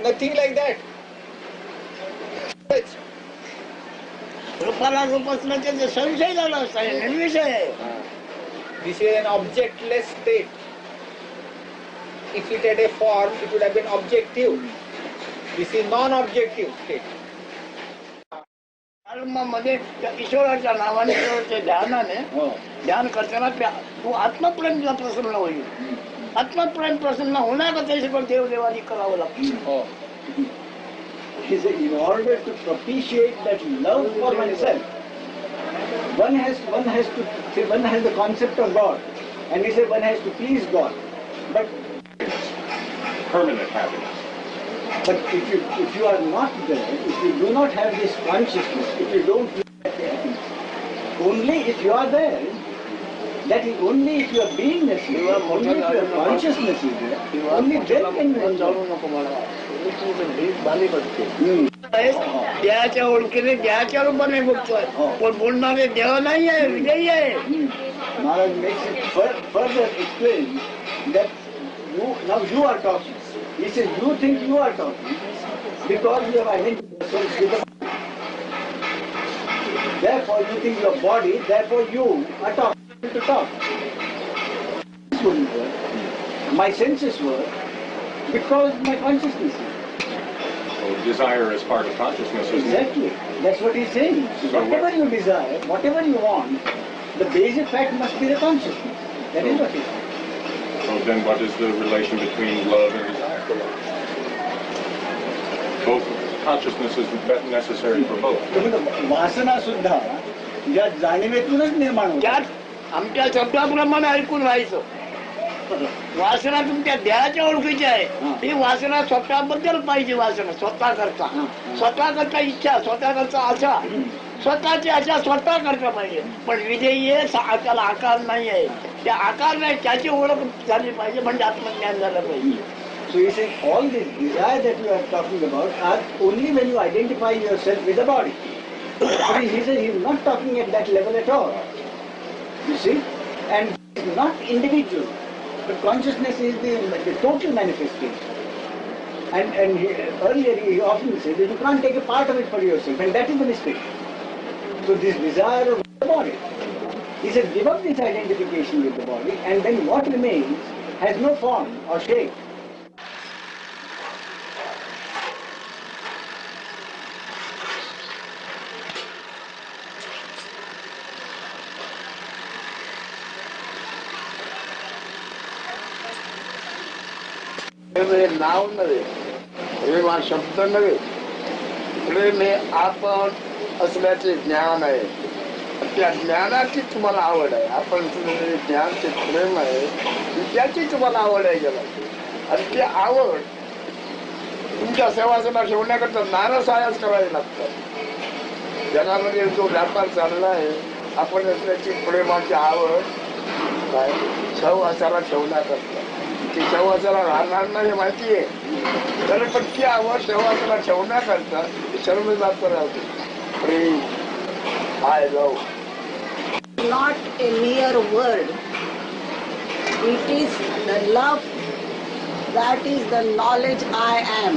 Nothing like that. रूपाला रूप असलं त्याचा संशय झाला असता, निर्विषय आहे. This is an objectless state. If it had a form, it would have been objective. This is non-objective state. मध्ये ईश्वराच्या नावाने ते ध्यानाने ध्यान करताना तू आत्मप्रेमला प्रसन्न होईल. आत्मप्रेम प्रसन्न होण्याकरता पण देवदेवानी करावं लागतं. In order to propitiate that love for oneself, one has the concept of God, and he said one has to please God. But permanent happiness. But if you are not there, if you do not have this consciousness, if you don't feel that happiness, only if you are there, that is only if your beingness is there, only if your consciousness is there, only then can you enjoy. देहाच्या ओळखीने देहाच्या रूपाने बघतोय, पण बोलणारे देह नाही आहे, विजयी आहे. Maharaj makes it further explain that you are talking. He says you think you are talking because you have identified yourself with the body. Therefore you think your body, therefore you are talking to talk. This wouldn't work. My senses work because my consciousness is. So desire is part of consciousness, isn't it? Exactly. That's what he's saying. Whatever you desire, whatever you want, the basic fact must be the consciousness. That is what he's saying. So then what is the relation between love and desire? Both consciousness is necessary for both. वासना सुद्धा ज्या जाणीवेतूनच निर्माण होतात. त्यात आमच्या शब्दाप्रमाणे ऐकून राहायचं. वासना तुमच्या देहाच्या ओळखीची आहे. ही वासना स्वतःबद्दल पाहिजे. वासना स्वतः करता, स्वतः करता इच्छा, स्वतः करता आशा, स्वतःची आशा स्वतः करता पाहिजे. पण विधेयी आहे, त्याला आकार नाही आहे. त्या आकार नाही, त्याची ओळख झाली पाहिजे, म्हणजे आत्मज्ञान झालं पाहिजे. So he said all this desire that you are talking about are only when you identify yourself with the body. But he said he is not talking at that level at all. You see, and it's not individual. But consciousness is the total manifestation. And earlier he often said that you can't take a part of it for yourself, and that is the mistake. So this desire of the body, he said give up this identification with the body, and then what remains has no form or shape. नाव नव्हे, प्रेम हा शब्द नव्हे. प्रेम हे आपण असल्याचे ज्ञान आहे. त्या ज्ञानाची तुम्हाला आवड आहे. आपण ज्ञान ते प्रेम आहे, त्याची तुम्हाला आवड आहे गेला. आणि ती आवड तुमच्या सेवासना ठेवण्याकरता नारसायाच करावी लागतात. जगामध्ये जो व्यापार चालला आहे, आपण असल्याची प्रेमाची आवड काय सहवासाला ठेवण्याकरता. ती सहवासाला राहणार नाही हे माहिती आहे, तर पण ती आवड सहवासाला ठेवण्याकरता सर्व जात राहते. प्रेम, I love. Not a mere word. It is the love that is the knowledge I am.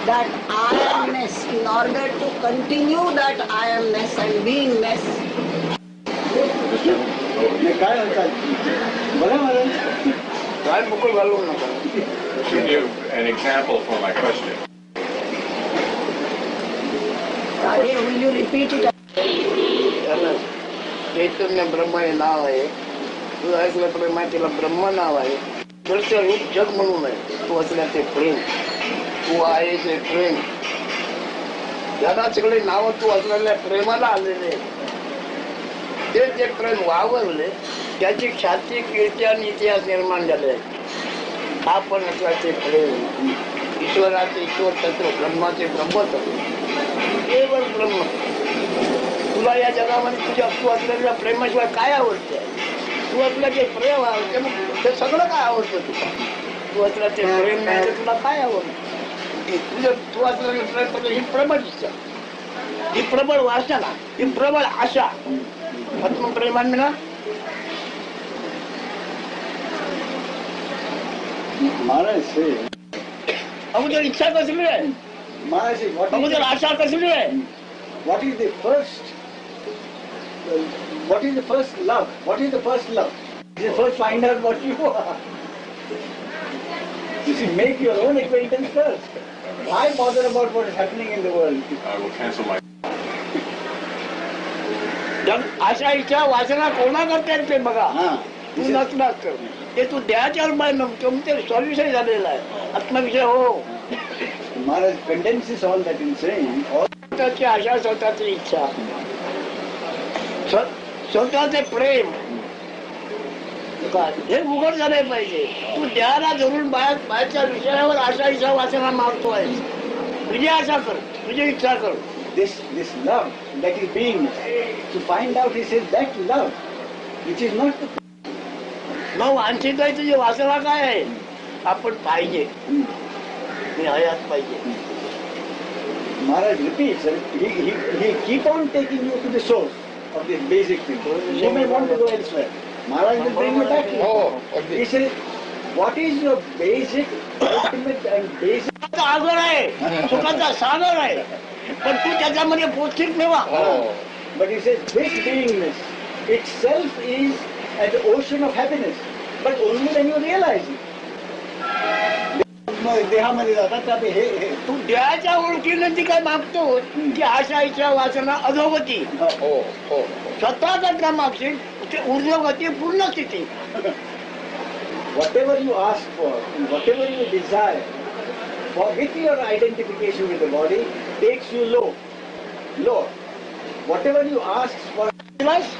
That I amness, in order to continue that I amness and beingness. काय म्हणतात बघा मला काय मुकुल घालू नका. To give an example for my question. Radhe, will you repeat it? चैतन्य ब्रह्म हे नाव आहे. तू ऐकल्याप्रमाणे माहितीला ब्रह्म नाव आहे. दृश्य रूप जग म्हणून आहे. तू असल्याचे प्रेम, तू आहे ते प्रेम. याला सगळे नाव तू असलेल्या प्रेमाला आलेले. ते जे प्रेम वावरले त्याची ख्याती, कीर्ती आणि इतिहास निर्माण झाले. आपण असल्याचे प्रेम, ईश्वराचे ईश्वर तत्व, ब्रह्माचे ब्रह्मतत्व, केवळ ब्रह्म. तुला या जगामध्ये तुझ्या तू असलेल्या प्रेमाशिवाय काय आवडते? तू असलं ते प्रेम आवडते, मग ते सगळं काय आवडतं तुला? तू असलं ते प्रेम नाही तर तुला काय आवडतं? तुझं तू असलेलं प्रेम ही प्रबळ इच्छा, ही प्रबळ वासना, ही प्रबळ आशा आत्मप्रेमान ना. Maharaj said अगोदर इच्छा कसली आहे, Maharaj, अगोदर आशा कसली आहे? what is the first? What is the first love? What is the first love? You first find out what you are. You see, make your own acquaintance first. Why bother about what is happening in the world? I will cancel my. आशा इच्छा वासना कोणा करतात ते बघा. Ah, तू नसलास तर ते तू द्याच्यावर bye नव्हतं ते सॉल्युशन झालेलं आहे. आत्मविषय हो, Maharaj condenses all that in saying, all स्वतःची आशा, स्वतःची इच्छा, स्वतःचे प्रेम हे उघड झाले पाहिजे. तू द्यायला धरून बाहेरच्या विषयावर आशा इच्छा वासना मागतोय. तुझी आशा कर, तुझी इच्छा कर. this love that is being, to find out, he says, that love, which is not the मग वांछित आहे तुझी वासना काय आहे? आपण पाहिजे, मी हयात पाहिजे. Maharaj repeats, he keep on taking you to the source of this basic thing. You may want to go elsewhere. Maharaj will bring you back here. Oh, He says, what is your basic, ultimate and basic? सागर आहे, सुखाचा सागर आहे, पण तू त्याच्यामध्ये पोचीत नेवा. But he says, this beingness itself is an ocean of happiness, but only when you realize it. देहामध्ये जातात आता हे तू द्याच्या ओळखीने ती काय मागतो की आशा इच्छा वासना अधोगती. हो हो स्वतः जर का मागशील ते ऊर्ध्वगती पूर्ण स्थिती. whatever you ask for, whatever you desire, for with your identification with the body, takes you low. Whatever you ask for, bus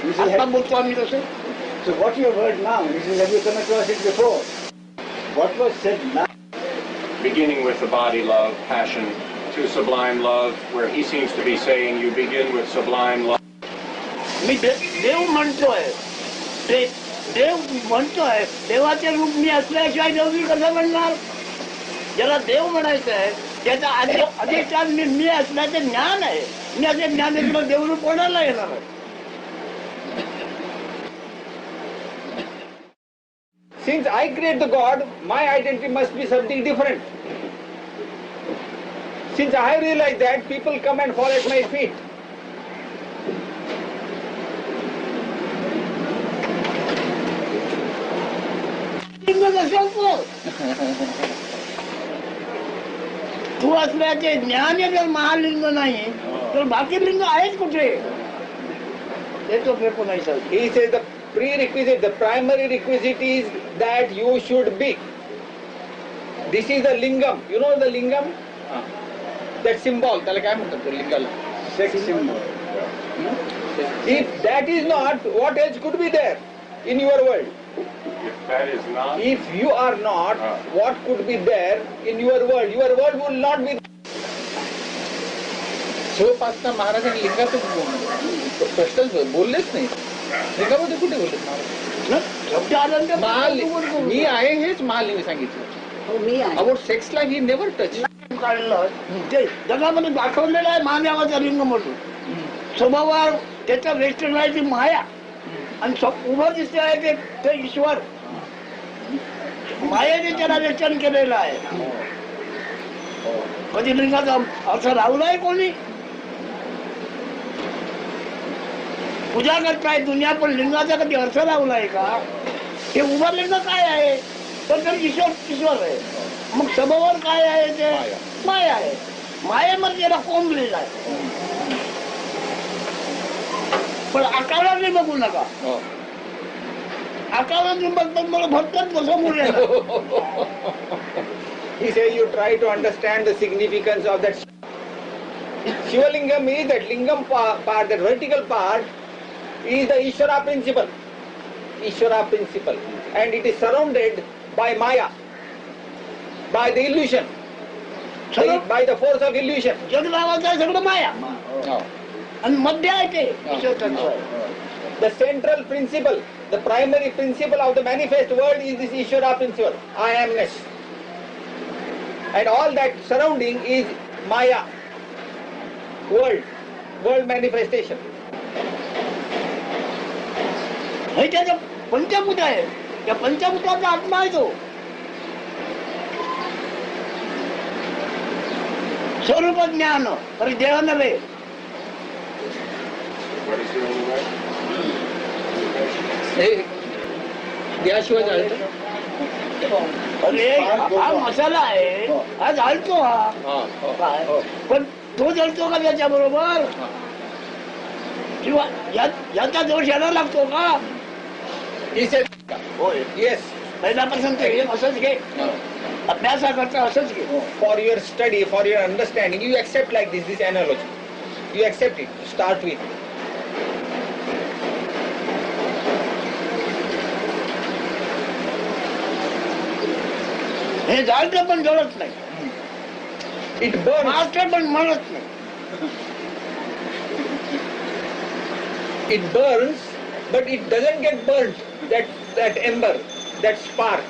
you see, आता बोलतो आम्ही तसं. so what you have heard now, this is, have you come across it before? What was said now? Beginning with the body love, passion, to sublime love, where he seems to be saying you begin with sublime love. मी देव म्हणतोय, देव म्हणतोय, देवाचे रूप मी असल्याशिवाय देव मी कसं म्हणणार? ज्याला देव म्हणायचं आहे त्याचा अधिष्ठान मी असल्याचे ज्ञान आहे. मी असे ज्ञान आहे देवरूप कोणाला येणार आहे? Since I create the God, my identity must be something different. Since I realize that, people come and fall at my feet. तू असल्याचे ज्ञान जर महालिंग नाही तर बाकी लिंग आहेत कुठे? ते तो फेकू नाही sir. He says the prerequisite, the primary requisite is that you should be. This is the lingam. You know the lingam? That symbol. त्याला काय म्हणतात तो Lingala? Sex symbol. If that is not, what else could be there in your world? If that is not, If you are not, what could be there in your world? Your world will not be. शिवपासना महाराजांनी लिंगाचं प्रश्न बोललेच नाही. लिंगामध्ये कुठे बोलले महाराज? शब्द आनंद महालिंग मी आहे हेच महालिंग सांगितलं. हो, मी आहे. अबाउट सेक्सला ही नेव्हर टच. काढलं ते जगामध्ये दाखवलेलं आहे महादेवाचा लिंग म्हणून. स्वभावावर त्याचा वेस्टर्न आहे ती माया आणि उभं दिसते आहे ते ईश्वर. मायेने त्याला वेस्टर्न केलेलं आहे. कधी लिंगाचा अर्थ लावलाय कोणी? पूजा करताय दुनिया, पण लिंगाचा कधी अर्थ लावलाय का? हे उभं लिंग काय आहे? तर ईश्वर आहे. मग स्वभावावर काय आहे? ते माया आहे. मायेमध्ये त्याला कोंबलेला आहे. पण आकाराने बघू नका. आकाराने बघतात मला भटकत कसं मुळे. He says you try to understand the significance of that. Shivalingam is that lingam part, that vertical part is the Ishvara principle. Ishvara principle. And it is surrounded by Maya, by the illusion, by the force of illusion. जग नावाचं आहे सगळं माया आणि मध्य आहे ते ईश्वर तत्व आहे. The central principle, the primary principle of the manifest world is this Ishvara principle, I amness. And all that surrounding is Maya, world manifestation. हे त्याचं पंचभूत आहे. त्या पंचभूताचा आत्मा आहे तो. स्वरूप ज्ञान पर देह नव्हे. What is the only way? हे देहाशिवाय जाळतं. अरे हा मसाला आहे, हा जाळतो हा. काय? पण तो जळतो का त्याच्या बरोबर? किंवा याचा दोष यायला लागतो का? He said, होय. yes, पहिल्यापासून ते हे असंच घे, अभ्यासाकरता असंच घे. for your study, for your understanding, you accept like this analogy. You accept it, to start with. हे जाळतं पण जळत नाही, It burns, मास्टर पण म्हणत नाही. it burns, but it doesn't get burnt, that ember, that spark.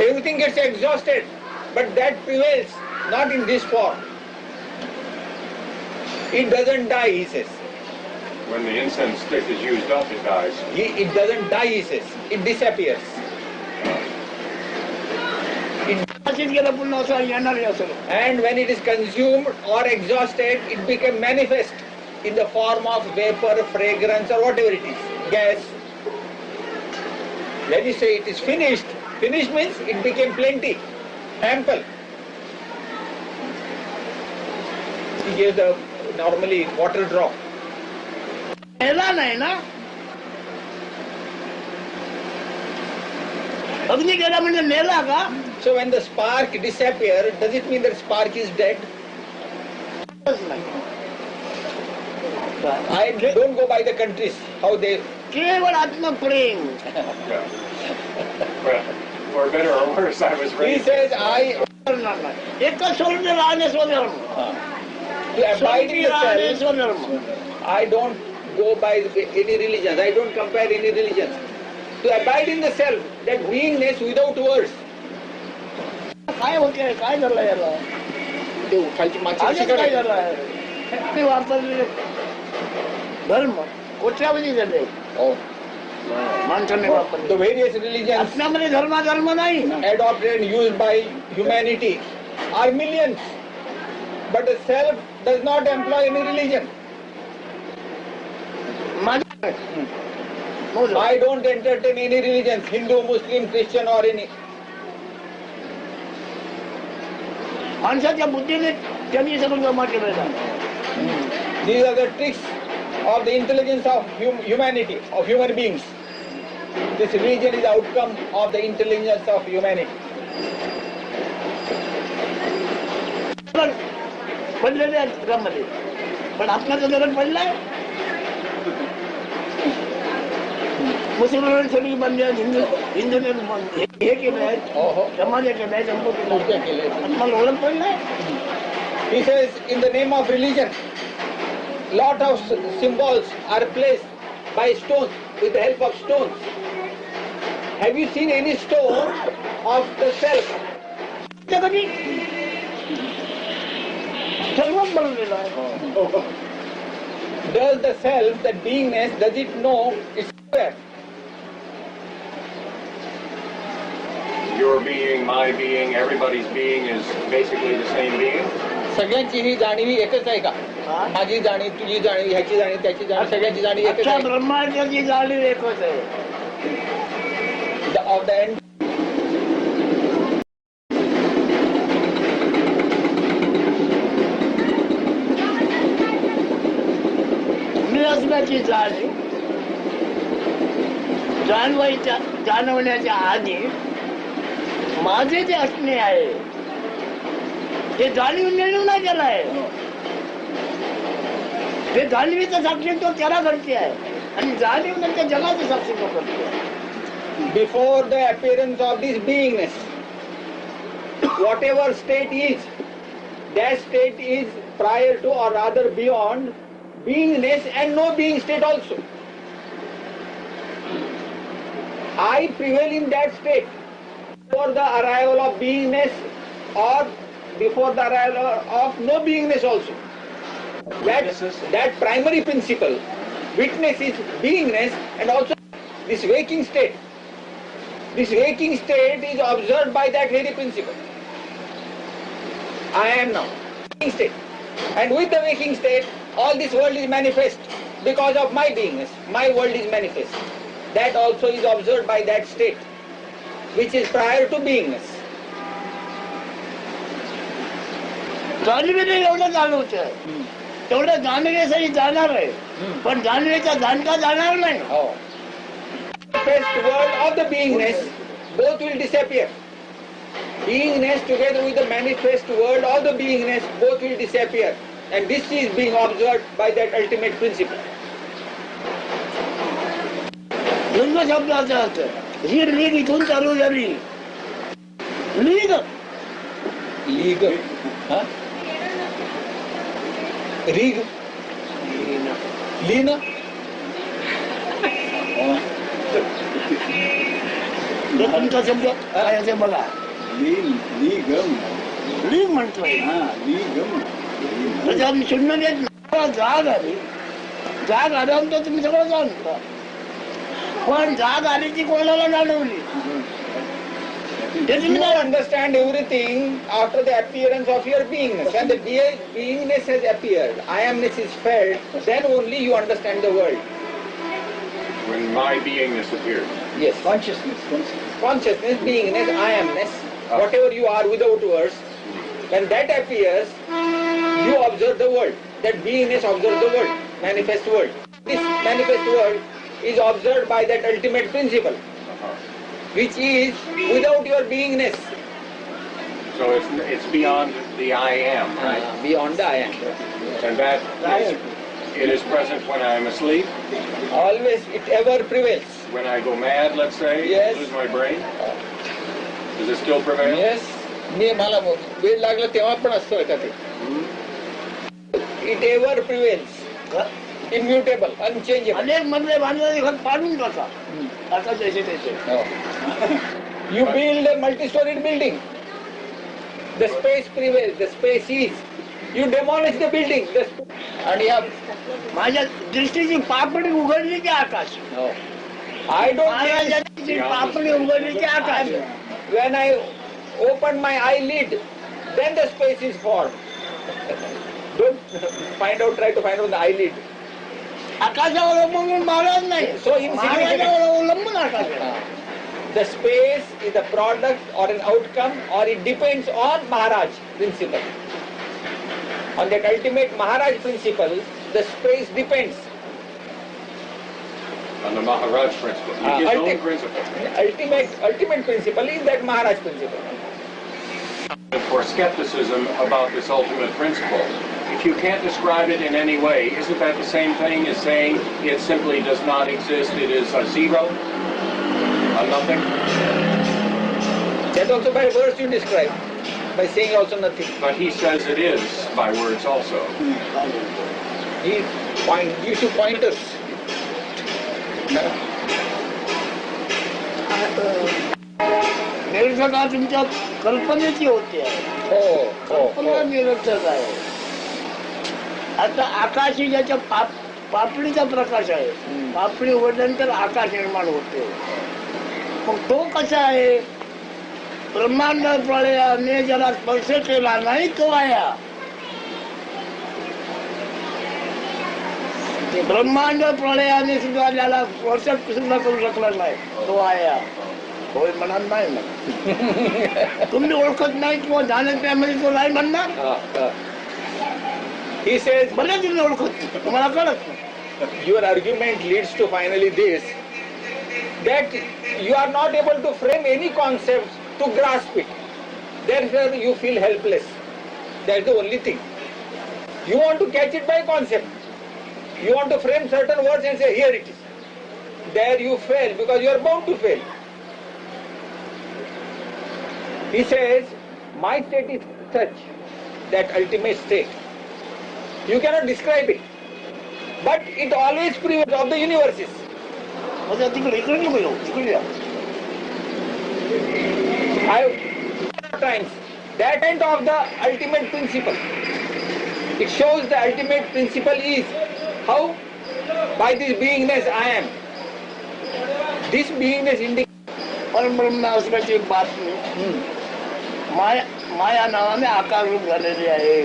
Everything gets exhausted, but that prevails, not in this form. It doesn't die, he says. When the incense stick is used up, it dies. It doesn't die, he says. It disappears. अशीच गेलं पुन्हा असं येणार आहे असं. And when it is consumed or exhausted, it becomes manifest in the form of vapor, fragrance, or whatever it is, gas. When you say it is finished, finished means it became plenty, ample. He gives the normally water drop. मेला नाही ना. अग्नी गेला म्हणजे मेला का? So when the spark disappears, does it mean that spark is dead? I don't go by the countries, how they... केवळ आत्मप्रेम. Yeah. Well, for better or worse, I was He raised. says, करणार नाही. एकच सोडून राहणे स्वधर्म. to abide in the राहणे self, स्वधर्म. I don't go by any religions. I don't compare any religions. To abide in the self, that beingness without words. काय होते, काय झालं याला? ते उठायची मागची आजच कशी काय करायची? झालं? ते वापरलेले धर्म कोट्यावधी झाले Oh. माणसाने वापरले. The various religions आपल्यामध्ये धर्म नाही. adopted and used by humanity are millions. But the self does not employ any religion. माझ्या I don't entertain any religions, Hindu, Muslim, Christian or any. माणसाच्या बुद्धीने त्यांनी सगळं जमा केलेलं आहे. These are the tricks of the intelligence of humanity, of human beings. This religion is outcome of the intelligence of humanity. पण पडलेले आहेत जगामध्ये, पण आपल्याचं जगत पडलंय. मुसलमानांनी सगळी बंदी हिंदूने हे केलं आहे, Oh, समाज केलं आहे, जम्मू केलं मूर्त्या आहे. केल्या आहेत. आपल्याला ओळख पडलंय. He says, in the name of religion, lot of symbols are placed by stones, with the help of stones. Have you seen any stone of the self? ते कधी सर्वच बनवलेलं आहे. Does the self, that beingness, does it know it's there? Your being, my being, everybody's being is basically the same being. सगळ्यांची ही जाणीव ही एकच आहे का? हा? माझी जाणीव, तुझी जाणीव, ह्याची जाणीव, त्याची जाणीव, सगळ्यांची जाणीव एकच अख्ख्या आहे. ब्रह्मांडाची जाणीव एकच आहे. Of the end. मी असण्याची जाणीव जाणवण्याच्या आधी माझे जे असणे आहे ते जाणीव निर्णय नाही केला आहे. ते जाणीवीचं साक्षीत्व त्याला घडते आहे आणि जाणीव नंतर जगाचं साक्षीत्व करते आहे. Before the appearance of this beingness, whatever state is, that state is prior to or rather beyond beingness and no being state also. I prevail in that state before the arrival of beingness or before the arrival of no beingness also. That primary principle, witness is beingness and also this waking state. This waking state is observed by that very principle. I am now. Waking state. And with the waking state, all this world is manifest because of my beingness. My world is manifest. That also is observed by that state, which is prior to beingness. जाणीवेने एवढं जाणवत आहे तेवढं जाणवेसाठी जाणार आहे पण जाणवेचा जाणता जाणार नाही Oh. Manifest world of the beingness, both will disappear. Beingness together with the manifest world of the beingness, both will disappear. And this is being observed by that ultimate principle. लिंग शब्दाचा अर्थ ही लीग इथून चालू झाली league League. Huh? Rig. Lina. तो तुमचा शब्द काय आहे ते बघा लीगम. लीग म्हणतोय हा, लीगम. त्याच्यात शून्य देत नाही. जाग आली जाग आल्यानंतर तुम्ही सगळं जाणता पण जाग आली ती कोणाला जाणवली ते You तुम्ही don't understand everything after the appearance of your beingness. When the beingness has appeared, I amness is felt, then only you understand the world. When my beingness appears. Yes. Consciousness. Consciousness, beingness, I amness, whatever you are without words, when that appears, you observe the world. That beingness observes the world, manifest world. This manifest world is observed by that ultimate principle, which is without your beingness. So it's beyond the I am, right? Beyond the I am. And that it is present when I am asleep, Always it ever prevails. when I go mad, let's say, Yes. lose my brain. Does it still prevail? Yes. मी मला वेळ लागला तेव्हा पण असतो का ते. It ever prevails. Immutable, unchangeable. अनेक मधले बांधलेले घर पाडून टाका आता जैसे त्याचे You build a multi-storied building. The space prevails. The space is. You demolish the building. And you have. माझ्या दृष्टीची पापडी उघडली की आकाश I don't. महाराजांची पापडी उघडली की आकाश When I open my eyelid, then the space is formed. Don't try to find out the eyelid. आकाशावर अवलंबून महाराज नाही So insignificant. महाराजावर अवलंबून आकाश आहे. The space is a product or an outcome, or it depends on Maharaj principle. On that ultimate Maharaj principle, the space depends. On the Maharaj principle. His own principle. Ultimate principle is that Maharaj principle. For skepticism about this ultimate principle, if you can't describe it in any way, isn't that the same thing as saying it simply does not exist, it is a zero, a nothing? That also by words you describe, by saying also nothing. But he says it is by words also. He gives you pointers. निरर्थक तुमच्या कल्पनेची होते कल्पना निरर्थक आहे आता आकाशी ज्याच्या पापडीचा प्रकाश आहे पापडी उघडल्यानंतर आकाश निर्माण होते मग तो कसा आहे ब्रह्मांड प्रलयाने ज्याला स्पर्श केला नाही तो आया ब्रह्मांड प्रलयाने सुद्धा ज्याला स्पर्श सुद्धा करू शकला नाही तो आया होय म्हणणार नाही ना तुम्ही ओळखत नाही किंवा जाणत त्यामध्ये तो नाही म्हणणार He says, भले तुम्ही ओळखत तुम्हाला कळत your argument leads to finally this, that you are not able to frame any concept to grasp it. Therefore you feel helpless. That's the only thing. You want to catch it by concept. You want to frame certain words and say, here it is. There you fail because you are bound to fail. He says, my state is such, that ultimate state. You cannot describe it. But it always prevails of the universes. म्हणजे तिकडे इकडे नको येऊ तिकडे या Times that end of the ultimate principle. It shows the ultimate principle is how by this beingness I am. This beingness indicates परब्रह्म असण्याची बातमी माया नावाने आकार रूप झालेली आहे.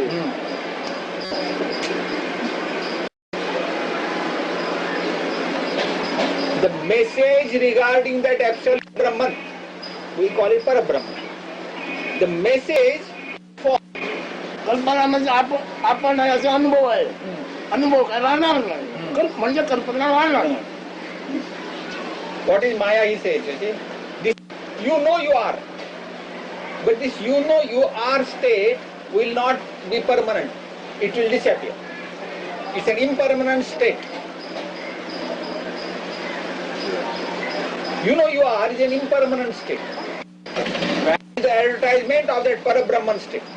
The message regarding that absolute Brahman, we call it Parabrahman. The message for कल्पना म्हणजे आपण आहे असा अनुभव आहे. अनुभव काय राहणार नाही. म्हणजे कल्पना राहणार नाही. what is Maya, he says, you see, this you know you are, but this you know you are state will not be permanent. It will disappear. It's an impermanent state. You know you are is an impermanent state. That is the advertisement of that Parabrahman state.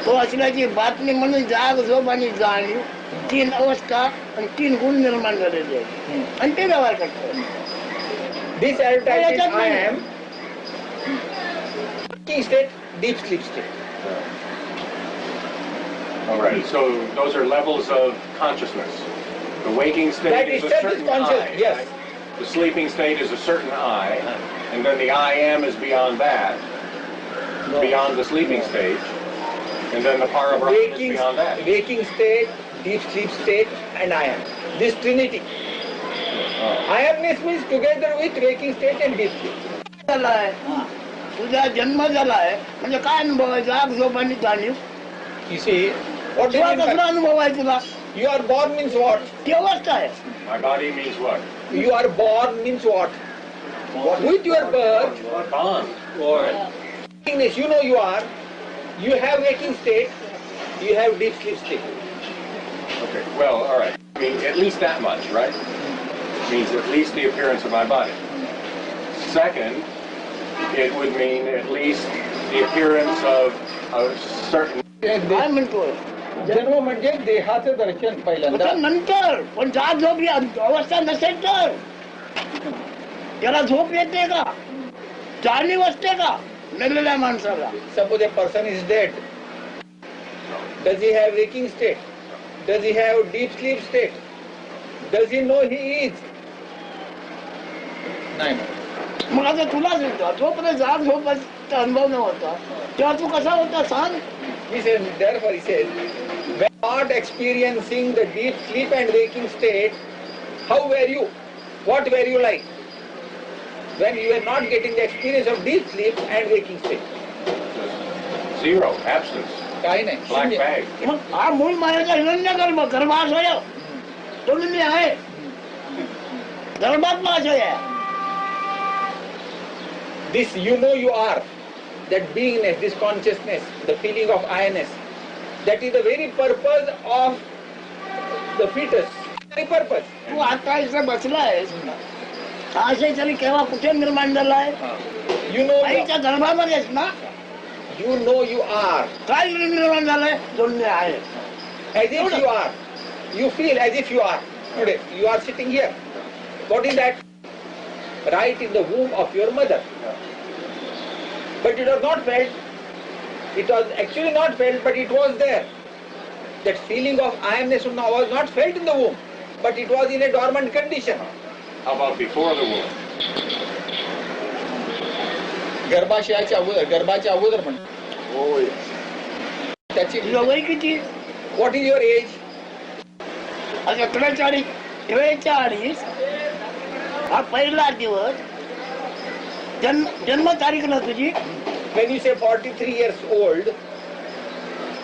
तो असल्याची बातमी म्हणून जाग झोप आणि जाणीव 3 अवस्था आणि 3 गुण निर्माण झालेले आहेत आणि ते व्यवहार करतो. This advertisement I am waking state, deep sleep state. All right, so those are levels of consciousness. The waking That state is a itself is certain conscious, I. yes. Right? The sleeping state is a certain I, and then the I am is beyond that, beyond the sleeping stage, and then the Parabrahman is beyond that. Waking state, deep sleep state, and I am. This trinity. I amness means together with waking state and deep sleep. झालाय तुझा जन्म झालाय म्हणजे काय अनुभव आहे? जाग झोप आणि जाणीव. You see, what do you तुला mean कसला by अनुभव आहे तुला? you are born means what? ती अवस्था आहे. My body means what? You are born means what? With your birth, Born. wakiness, you know you are. You have waking state, you have deep sleep state. Okay, well, all right. I mean, at least that much, right? Means at least the appearance of my body. Second, it would mean at least the appearance of a certain... काय म्हणतोय? जन्म म्हणजे देहाचं दर्शन पहिल्यांदा. पण नंतर पण जाग झोप ही अवस्था नसेल तर त्याला झोप येते का? जाणीव असते का मेलेल्या माणसाला? Suppose a person is dead. Does he have waking state? Does he have deep sleep state? Does he know he is? नाही. मग आता तुलाच होता जोपर्यंत जाग झोपाचा अनुभव नव्हता तेव्हा तू कसा होता सांग? He says, therefore he says, when not experiencing the deep sleep and waking state, how were you? What were you like? When you were not getting the experience of deep sleep and waking state. Zero, absence, काही नाही. black शून्य. bag. मग हा मूळ मायाचा हिरण्य गर्भाशय तो मी आहे गर्भात माझय आहे. This you know you are, that beingness, this consciousness, the feeling of I-ness, that is the very purpose of the fetus. Very purpose. तू आता इथे बसलाय हा आशय तरी केव्हा कुठे निर्माण झालाय? You know, आईच्या गर्भामध्येच ना. you know you are. काय निर्माण झालंय? दोन्ही आहे. As if you are. You feel as if you are. Today, you are sitting here. What is that? Right in the womb of your mother. But it was not felt. It was actually not felt, but it was there. That feeling of I amness was not felt in the womb, but it was in a dormant condition. How about before the womb? गर्भाशयाच्या अगोदर, गर्भाच्या अगोदर म्हणतो. होय. त्याची तुझं वय किती? what is your age? आता 43 हा पहिला दिवस जन्म तारीख ना तुझी. When you say 43 years old,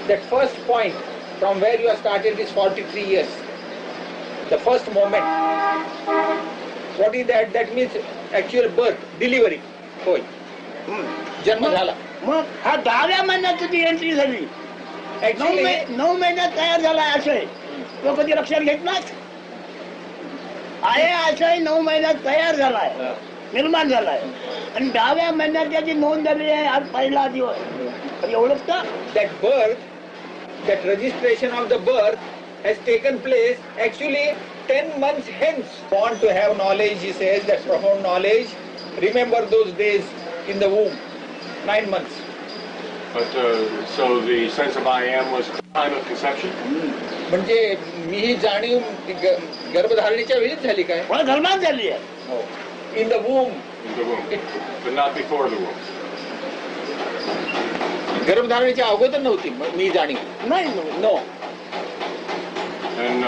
that first point from where you have started is 43 years. The first moment. What is that? That means actual birth, delivery. होय. जन्म झाला. मग हा 10व्या महिन्यात तुझी एंट्री झाली. Actually, 9 महिन्यात तयार झाला आशय. तो कधी लक्षात घेतलास? आहे आशय 9 महिन्यात तयार झालाय, निर्माण झालाय आणि 10व्या महिन्यात त्याची नोंद झाली आहे. आज पहिला दिवस एवढंच का? that birth, that registration of the birth has taken place actually 10 months hence. Want to have knowledge, he says, that profound knowledge. Remember those days in the womb, 9 months. But so the sense of I am was time of conception? म्हणजे मी ही जाणीव गर्भधारणेच्या वेळीच झाली काय? मला धर्मात झाली आहे. In the womb, in the womb, but not before the womb. गर्भधारणेच्या अगोदर नव्हती मी जाणीव. नाही नो. And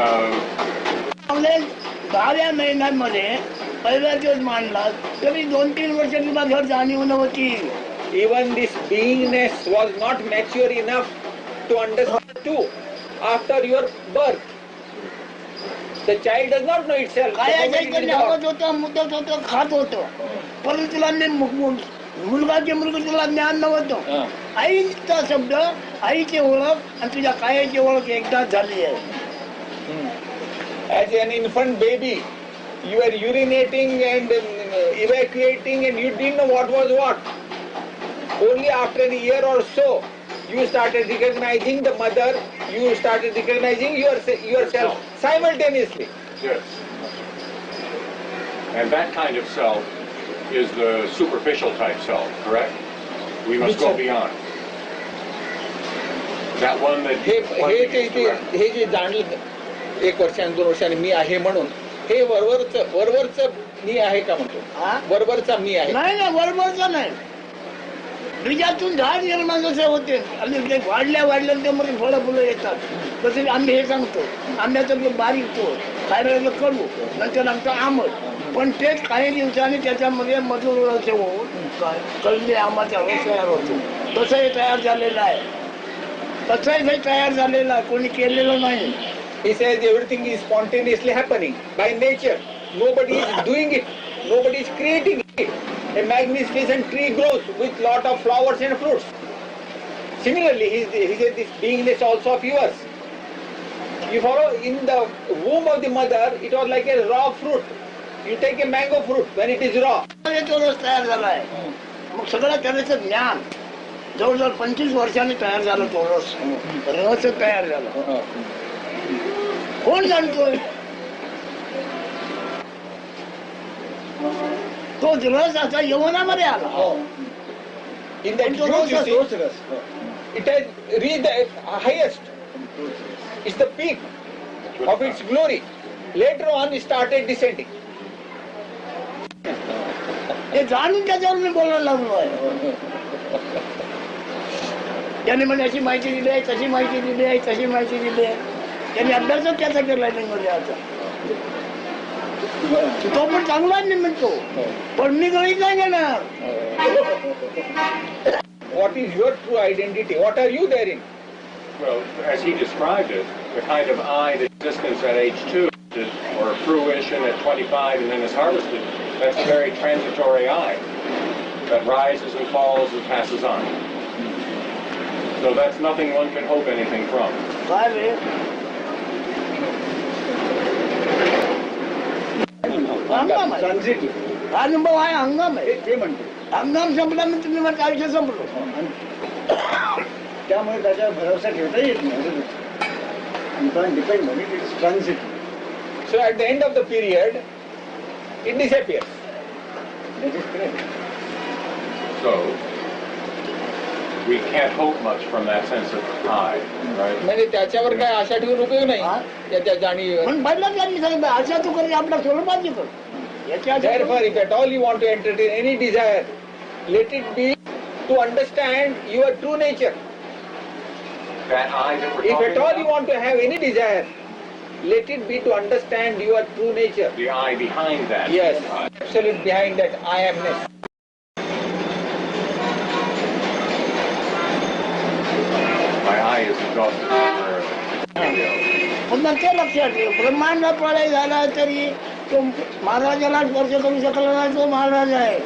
आपले 10व्या महिन्यांमध्ये पहिला दिवस मांडला तरी 2-3 वर्ष तुला घर जाणीव नव्हती. Even this beingness was not mature enough to understand too after your birth. The child does not know itself. काय The moment it is born. धावत होतं, मुदत होतं, खात होतं, परंतु तुला मुलगाचे मुलगा तुला ज्ञान नव्हतं. हा. आईचा शब्द, आईची ओळख आणि तुझ्या कायाची ओळख एकदाच झाली आहे. As an infant baby, you were urinating and evacuating and you didn't know what was what. Only after a year or so, you started recognizing the mother, you started recognizing yourself simultaneously. yes. And that kind of self is the superficial type self, correct? We must go beyond. That one that हे one हे begins ते- to ते- recognize. हे जे जाणलं 1 वर्षांनी 2 वर्षांनी मी आहे म्हणून हे वरवरच मी आहे का म्हणतो. हा? वरवरचा मी आहे. नाही ना, बरोबरचं नाही. बीजातून झाड निर्माण जसे होते आणि ते वाढल्या त्यामध्ये फळं फुलं येतात. तसे आम्ही हे सांगतो, आंब्याचं बारीक तो खायला कडू नंतर आमचं आंबट, पण तेच काही दिवसांनी त्याच्यामध्ये मधुर रस होऊन कळले आंबाचा रस तयार होतो. तसंही तयार झालेलं आहे, तसंही हे तयार झालेलं आहे, कोणी केलेलं नाही. He says everything is spontaneously happening by nature. Nobody is doing it. Nobody is creating it. A magnificent tree grows with lot of flowers and fruits. Similarly, he says this beingness also of yours. You follow? In the womb of the mother, it was like a raw fruit. You take a mango fruit when it is raw. तो रस तयार झाला आहे. मग सगळं त्याचं ज्ञान जवळजवळ 25 वर्षांनी तयार झालं. तो रस तयार झाला. कोण जाणतोय? तो रस असा यवनामध्ये आला. In that तो fruit, you see, तोच रस. it has reached the highest. It's the peak of its glory. Later on, it started descending. हे जाणून त्याच्यावर मी बोलायला लागलो आहे. त्याने म्हणजे अशी माहिती दिली आहे, तशी माहिती दिली आहे, तशी माहिती दिली आहे. त्यांनी अभ्यासच त्याचा केला नाही आता. तो पण चांगला नाही म्हणतो, पण मी गणित नाही घेणार. What is your true identity? What are you therein? Well, as he described it, the kind of I that existence at age 2, or fruition at 25 and then is harvested, that's a very transitory I that rises and falls and passes on. So that's nothing one can hope anything from. काय रे? अंगाम आहे. Transit हा अनुभव आहे, अंगाम आहे. ते म्हणतो. अंगाम संपला म्हणजे तुम्ही म्हणता आयुष्य संपलं. त्यामुळे त्याच्यावर भरोसा ठेवता येत नाही. Depend on it. It's transit. So at the end of the period, it disappears. That is correct. So we can't hope much from that sense of I, right? म्हणजे त्याच्यावर काय आशा ठेवून उपयोग नाही. त्याच्या जाणीव. म्हणून पहिलाच त्यांनी सांगितलं, आशा तू कर, आपला सोडपाची कर. याच्या आशा Therefore, if at all you want to entertain any desire, let it be to understand your true nature. That I that we're If talking at all you about, want to have any desire, let it be to understand your true nature. the I behind that. Yes, I. absolute behind that I amness. My I is exhausted temporarily. पुन्हा ते लक्षात ठेव, ब्रह्मांड प्रलय झाला तरी तो महाराजाला स्पर्श करू शकला नाही. तो महाराज आहे.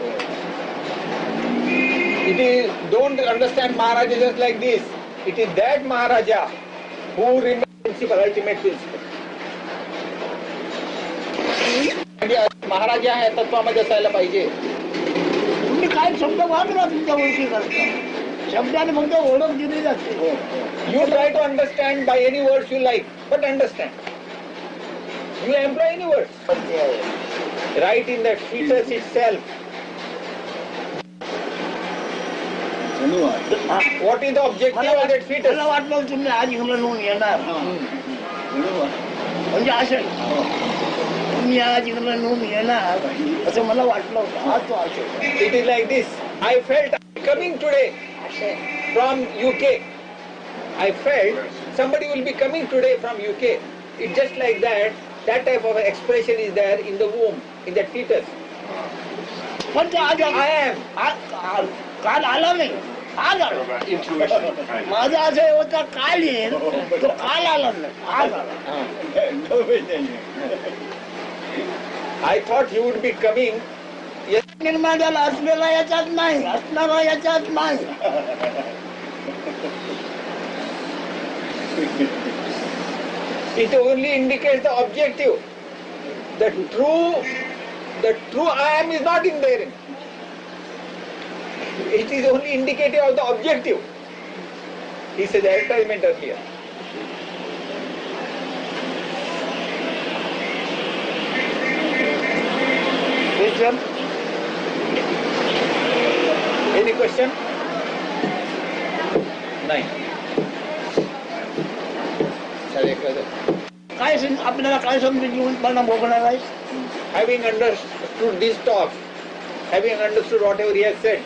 It is, don't understand Maharaja just like this. It is that Maharaja who remains principal, ultimate principle. म्हणजे महाराजा आहे तत्वामध्ये असायला पाहिजे. तुम्ही काय शब्द वापरा तुमच्या ओळखी करता. शब्दाने फक्त ओळख दिली जाते. You try to understand by any words you like, but understand. You employ any words. पण ते आहे. Right in that fetus itself. धन्यवाद. हा. What is the objective of that fetus? मला वाटलं तुम्ही आज इंग्लंडहून येणार धन्यवाद. म्हणजे असेल. तुम्ही आज इंग्लंडहून येणार असं मला वाटलं होतं. आज तो असेल. It is like this. I felt coming today from UK. I felt somebody will be coming today from UK. It's just like that. That type of expression is there in the womb, in the fetus. पण तो आज I am. काल आला नाही, आज आला. About intuition, kind of. माझा असं होता काल येईल, तो काल आला नाही, आज आला. I thought he would be coming. Yes, निर्माण झाला असलेला याच्यात नाही, असणारा याच्यात नाही. it only indicates the objective. The true I am is not in there. It is only indicative of the objective. He says advertisement earlier. Question? Any question? नाही. काय आपल्याला काय समजून घेऊन मला भोगणार आहे? Having understood these talks, having understood whatever he has said,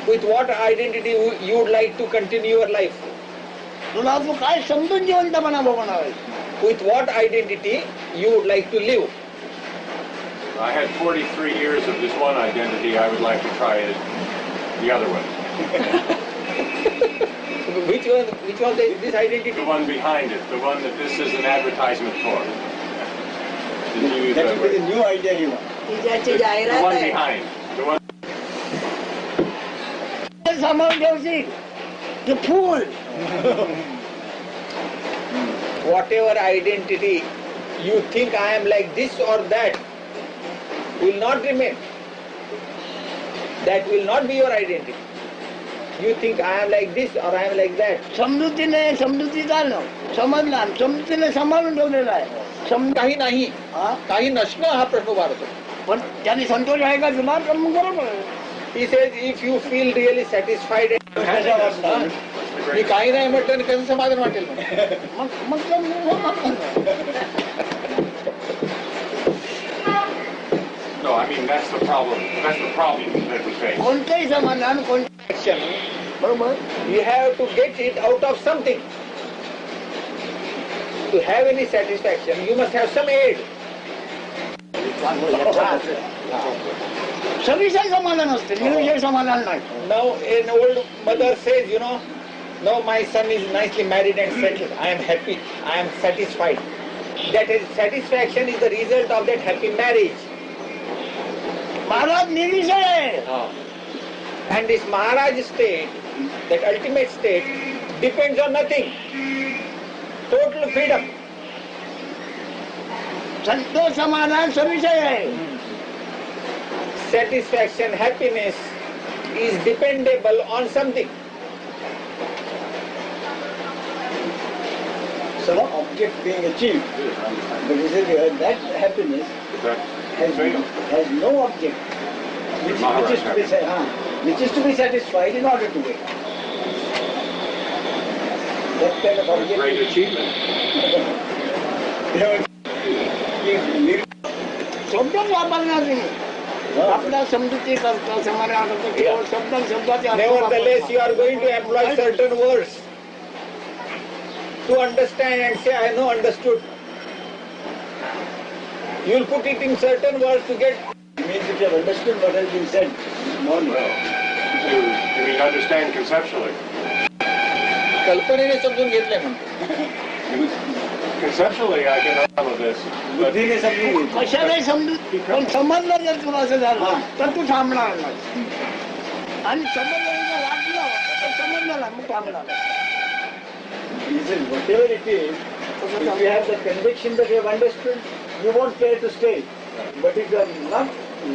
with what identity you would like to continue your life? तुला तू काय समजून घेऊन तर मला भोगणार आहे? With what identity you would like to live? I had 43 years of this one identity. I would like to try it, the other one. Which was this identity? The one behind it, the one that this is an advertisement for. Did you use That that will be the word? new idea you want. तिच्याची The जाहिरात one आहे. behind. The one. सामावून ठेवशील ते फूल. Whatever identity you think I am like this or that will not remain. That will not be your identity. You think I am like this or I am like that. समजुतीने समजुती झालं, समजला, समजुतीने सांभाळून ठेवलेला आहे. काही नाही, हा? काही नसणं हा प्रश्न उभारतो. पण त्यांनी संतोष आहे का तुला? तर मग बरोबर आहे. He says if you feel really satisfied and मी काही नाही म्हटलं आणि कसं समाधान वाटेल मग? मग मग तर मग No, I mean that's the problem. That's the problem that we face. कोणतंही समाधान कोणतं Action. बरोबर. You have to get it out of something. To have any satisfaction, you must have some aid. सविषय समाधान असते, निर्विषय समाधान नाही. Now an old mother says, now my son is nicely married and settled. I am happy. I am satisfied. That is, satisfaction is the result of that happy marriage. Maharaj निर्विषय आहे. And this Maharaj state, that ultimate state, depends on nothing. Total freedom. Santosh समाधान सविषय आहे. Satisfaction, happiness is dependable on something. Some object being achieved. But you say that happiness Is that has no object which is to be satisfied in order to get. That kind of a object. great achievement? शब्द वापरणार नाही. आपल्या समजुती करता समाधान करता केवळ शब्दाचे अर्थ Nevertheless, वापरतात. you are going to employ certain words to understand and say, I know understood. You will put it in certain words to get. It means if you have understood what has been said this morning. You mean understand conceptually? कल्पनेने समजून घेतलंय म्हणतो. Conceptually, I can follow this. But बुद्धीने समजून घेतलं. कशालाही समजू, पण समजलं जर तुला असं झालं तर तू थांबणार नाही. आणि समजलं जर वाटलं तर समजलं नाही, मग थांबणार नाही. He says, whatever it is, if you have the conviction that you have understood, you won't care to stay. But if you are not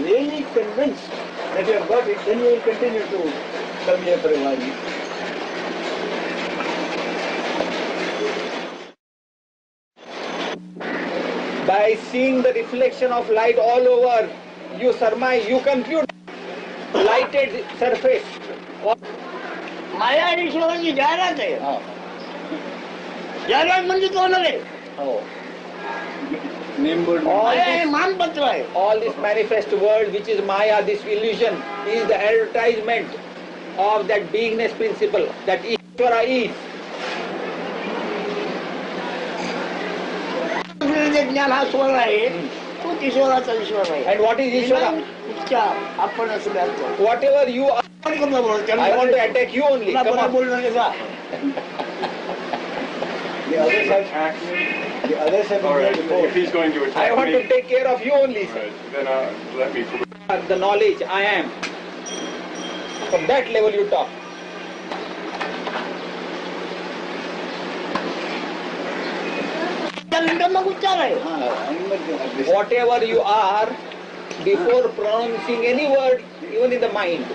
really convinced that you have got it, then you will continue to come here for a while. By seeing the reflection of light all over, you surmise, you compute lighted surface. माया आणि ईश्वराची जाहिरात आहे. जाहिरात म्हणजे तोंड आहे. हे मानपत्र आहे. all this manifest world which is Maya, this illusion, is the advertisement of that beingness principle that Ishvara is. जे ज्ञान हा स्वर आहे तो ईश्वराचा ईश्वर आहे. And what is Ishvara? उपचार आपण असल्याचं Whatever you are, आपण कसं बोलतो? I want to attack you only. तुला Come बरं on. बोलणं कसा? The others have, the others have All been right, there before. if he's going to I attack want me, to take care of you only, all sir. right, then let me. The knowledge I am. From that level you talk. त्या लिंगांना उच्चार आहे. And but Whatever you are, before pronouncing any word, even in the mind,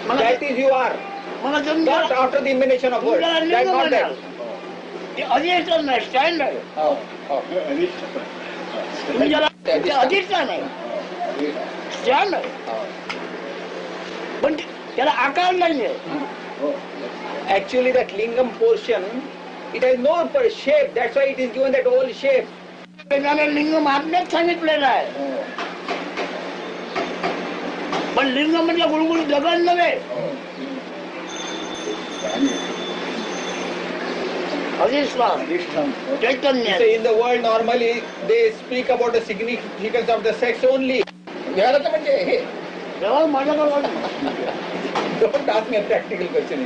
मला that is you are. मला Not समजा after the emanation of words. तुमच्याला That's लिंग not म्हणाल. that. ते अधिष्ठान नाही, स्टँड आहे. तुमच्याला ते अधिष्ठान आहे, स्टँड आहे. पण त्याला आकार नाहीये. Actually, that lingam portion, it has no shape. That's why it is given that oval shape. त्याला लिंग महात्म्यात सांगितलेलं आहे. पण लिंग म्हणजे गुळगुळ दगड नव्हे. अधिष्ठान चैतन्य So in the world normally they speak about the significance of the sex only. विहाराचं म्हणजे हे. तेव्हा माझ्याकडे Don't ask me a practical question.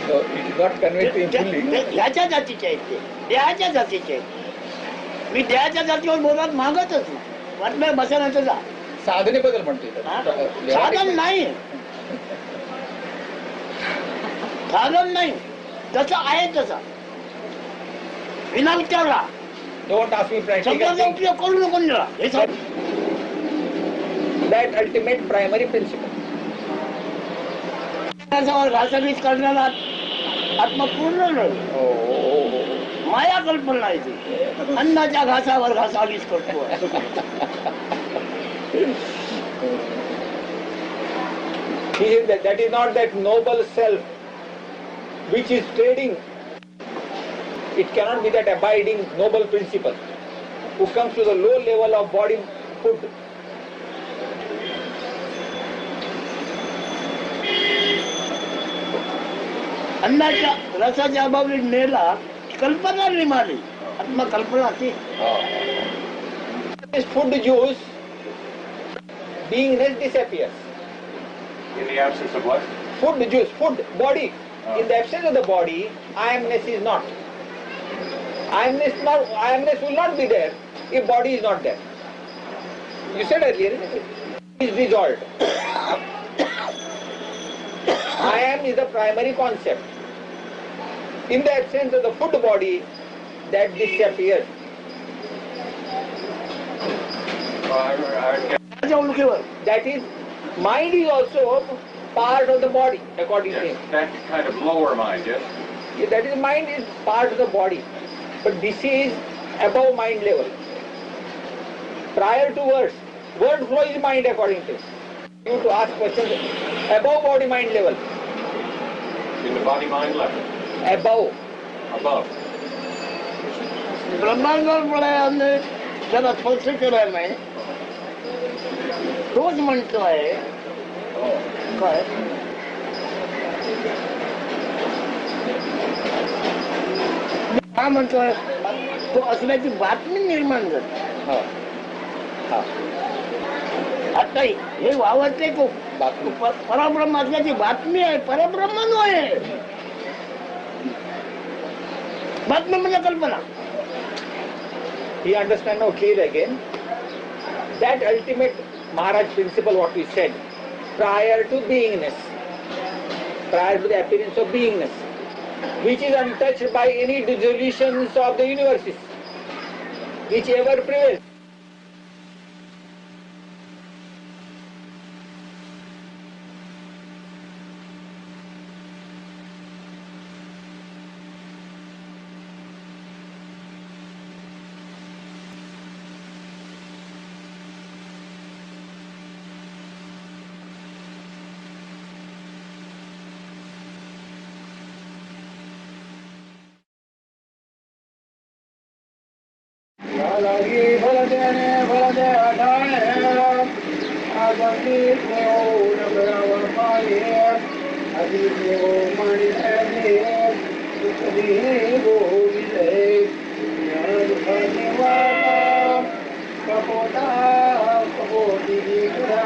So it is not conveyed painfully. ह्याच्या जातीचे आहेत ते, देहाच्या जातीचे आहेत. मी देहाच्या जातीवर बोलत मागत असतो. वाटलं बसण्याचं जा. साधनेबद्दल म्हणते. हा? साधन नाही, साधन नाही, जसं आहे तसा विना विचारला Don't ask me practical शब्दाचा things. उपयोग करू नको निळा. हे सांग. That ultimate primary principle. त्याच्यावर घासाघीस करण्याला आत्मा पूर्ण नाही. माया कल्पना आहे ती. अन्नाच्या घासावर घासाघीस करतो. He is that is not that noble self which is trading. It cannot be that abiding noble principle who comes to the low level of body food. अन्नाच्या रसाच्या अभावी मेला कल्पना निमाली. आत्मा कल्पना ती This food juice, beingness disappears. In the absence of what? Food juice, food, body. In the absence of the body, I amness is not. I amness will not be there if body is not there. You said earlier, isn't it? It is dissolved. I am is the primary concept. In the absence of the food body, that disappears. त्याच्या उलकीवर That is, mind is also part of the body, according to Yes, him. that kind of lower mind, yes? That is, mind is part of the body. But this is above mind level. Prior to words, word flow is mind according to him. You to ask questions above body mind level. In the body mind level, Above. above. ब्रह्मांडावर प्रलयाने त्याला स्पर्श केला नाही. तोच म्हणतोय काय हा म्हणतोय तो असल्याची बातमी निर्माण झाली. हा. हा. आता हे वावरते तो बातमी. परब्रह्म असल्याची बातमी आहे. परब्रह्म नव्हे. बातमी म्हणजे कल्पना. He understand now clear again. That ultimate Maharaj principle what we said, prior to beingness, prior to the appearance of beingness, which is untouched by any dissolutions of the universes, which ever prevails. लगी फल देने फल दे हटाए आदमी को नबरावर पाए अभी को मणि है तुझी वो मिले यार खाने वाला कपोता कपोती गुड़ा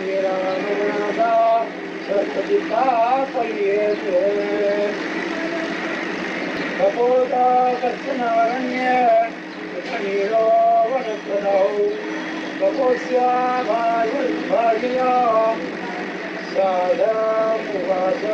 मेरा नगरा सरस्वती का परिये कपोता कस्नारण्य नीरो वनप्रदौ कपोस्या भाग्या साधा मुवास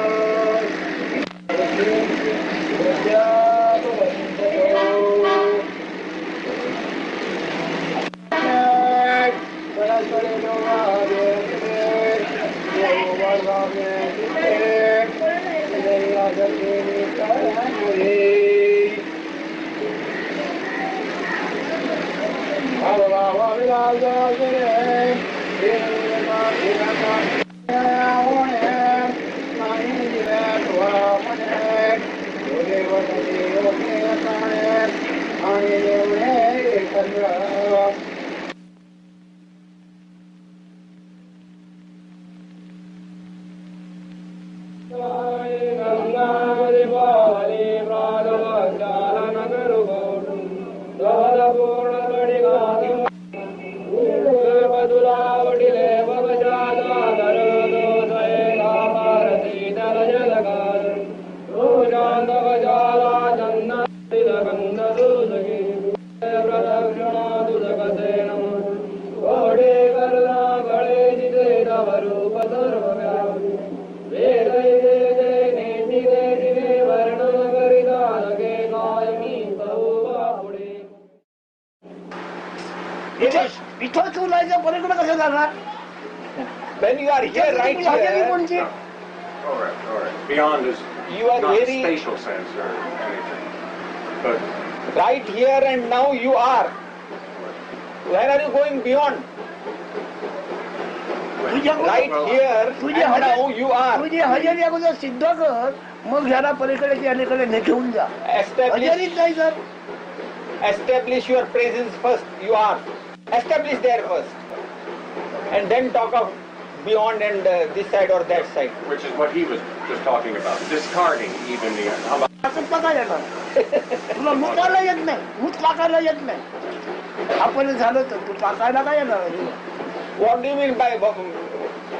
इथं तू नाही पलीकडे कसं जाणार When you are here, right here, कोणची All right. Beyond is you are not very spatial sense or anything. But right here and now you are. Where are you going beyond? Right here तुझी and now you are. तुझी हजेरी अगोदर सिद्ध कर मग ह्याला पलीकडे अलीकडे घेऊन जा Establish, हजेरीच नाही sir establish your presence first. You are. Establish there first. And then talk of beyond and this side or that side. which is what he was just talking about, discarding even the. टाकत काय येणार तुला मुतायला येत नाही मूत टाकायला येत नाही आपण झालं तर तू टाकायला काय येणार What do you mean by,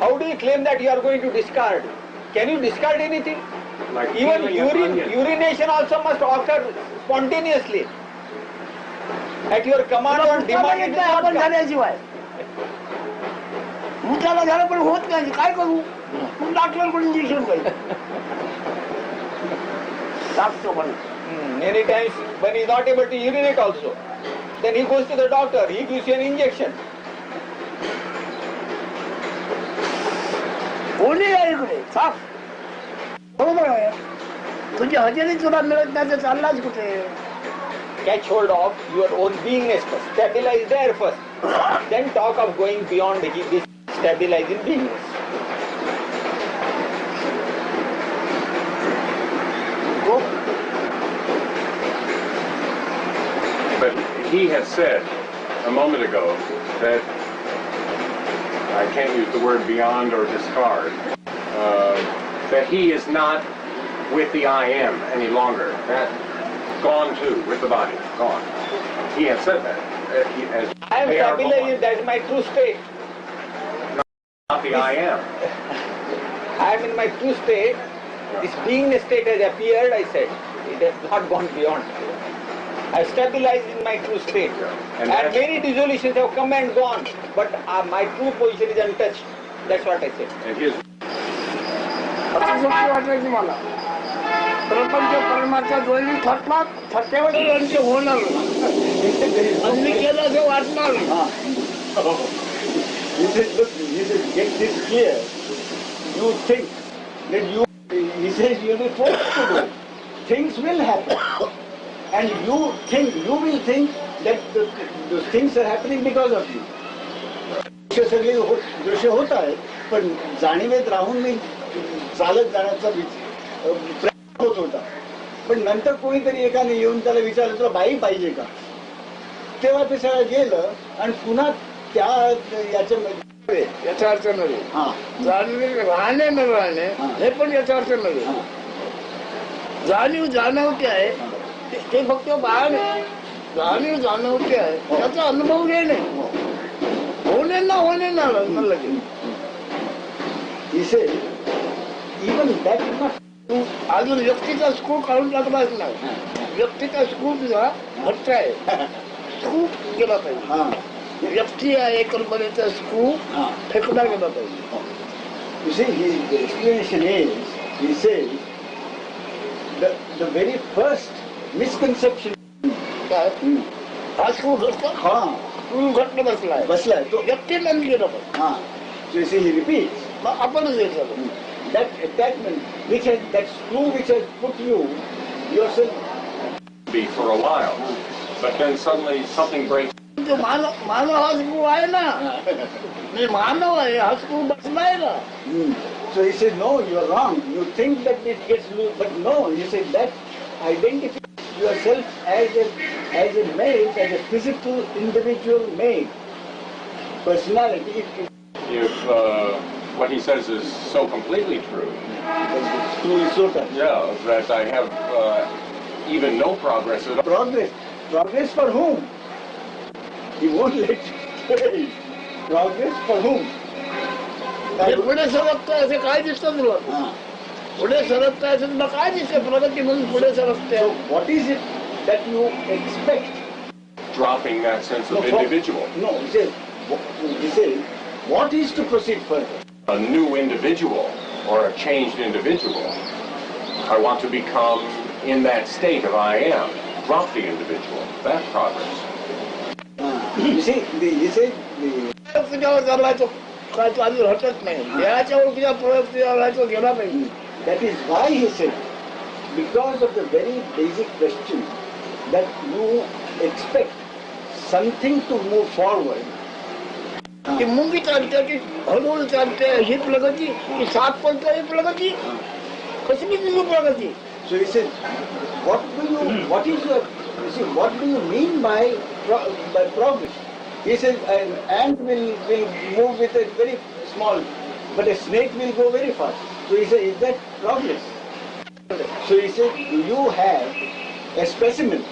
how do you claim that you are going to discard? Can you discard anything? Like Even peeling an onion. urination also must occur spontaneously. At your command or demand, it will not आपण come. झाल्याशिवाय मुताला झालं पण होत नाही काय करू मग डॉक्टरकडून इंजेक्शन पाहिजे टाकतो पण Many times when he is not able to urinate also, then he goes to the doctor, he gives you an injection. कोणी आहे इकडे साफ बरोबर आहे तुझी हजेरी तुला मिळत नाही तर चाललाच कुठे Catch hold of your own beingness first. Stabilize there first. Then talk of going beyond this stabilizing beingness. हो But he had said a moment ago that I can't use the word beyond or discard. That he is not with the I am any longer. That gone too with the body. Gone. He had said that. As I am they are stabilizing, gone, that is my true state. not the I am. I am in my true state. This beingness state has appeared, I said. It has not gone beyond. I have stabilized in my true state. And And that's- many dissolutions have come and gone. But my true position is untouched. That's what I said. And his अतिशयोक्ती वाटायची मला प्रपंच परमार्थ दोन्ही थकला थक्यावर त्यांचे होणार अन्य केलं असं वाटणार He says, look, he says, get this clear. You think that he says you will be forced to do. Things will happen. And you will think that the things are happening because of you. दृश्य सगळे दृश्य होत आहे पण जाणीवेत राहून मी चालत जाण्याचा प्रयत्न होत होता पण नंतर कोणीतरी एकाने येऊन त्याला विचारलं तुला बाई पाहिजे का सत्यवादीशाळा गेलं आणि पुन्हा त्या याच्यामध्ये याचा अर्थ नव्हे. हा जाणीव राहणे न राहणे हे पण याचा अर्थ नव्हे. हा. जाणीव जाणवते आहे ते फक्त बाळ आहे. जाणीव जाणवते आहे त्याचा अनुभव घेणे होणे ना लगेच. He said, even that is not. तू अजून व्यक्तीचा स्कूल काढून टाकलाच नाही. व्यक्तीचा स्कूल तुझा घट्ट आहे. स्कूल केला पाहिजे. हा. व्यक्ती आहे कल्पनेचा स्कूल हा. फेकला गेला पाहिजे. You see, the explanation is, he says, the very first misconception. काय हा स्कूल घट्ट हा स्कूल घट्ट बसलाय बसलाय तो. व्यक्ती बंद केलं पाहिजे. हा. So you see, he repeats. मग आपणच हे झालं. That attachment, that screw which has put you yourself. Be for a while, but then suddenly something breaks. तो मानव हा स्कूल आहे ना. मी मानव आहे हा स्कूल बसलाय ना. So he said, no, you are wrong. You think that it gets loose, but no. He said that identifies yourself as a male, as a physical individual male. Personality. If what he says is so completely true, The screw is so tight. yeah, that I have even no progress at all. Progress. Progress for whom? He won't let you say. Progress for whom? हे पुढे सरकतंय असं काय दिसतं तुला? Ah. पुढे सरकतंय असं तुला काय दिसतं? प्रगती म्हणून पुढे सरकते. So what is it that you expect? Dropping that sense of individual. No, he says, what is to proceed further? A new individual or a changed individual. I want to become in that state of I am. Drop the individual. That progress. You see, he said, तुझ्यावर चाललाय तो काय तू अजून हटत नाही. देहाच्या ओळखीचा प्रयोग तुझ्यावर तो गेला पाहिजे. that is why he said, because of the very basic question that you expect something to move forward. ती मुंगी चालते की हळूहळू चालते ही प्रगती की सात पडतो ही प्रगती कसली तुझी प्रगती. So he said, what do you mean by progress? He said, an ant will move with a very small, but a snake will go very fast. So he said, is that progress? So he said, you have a specimen.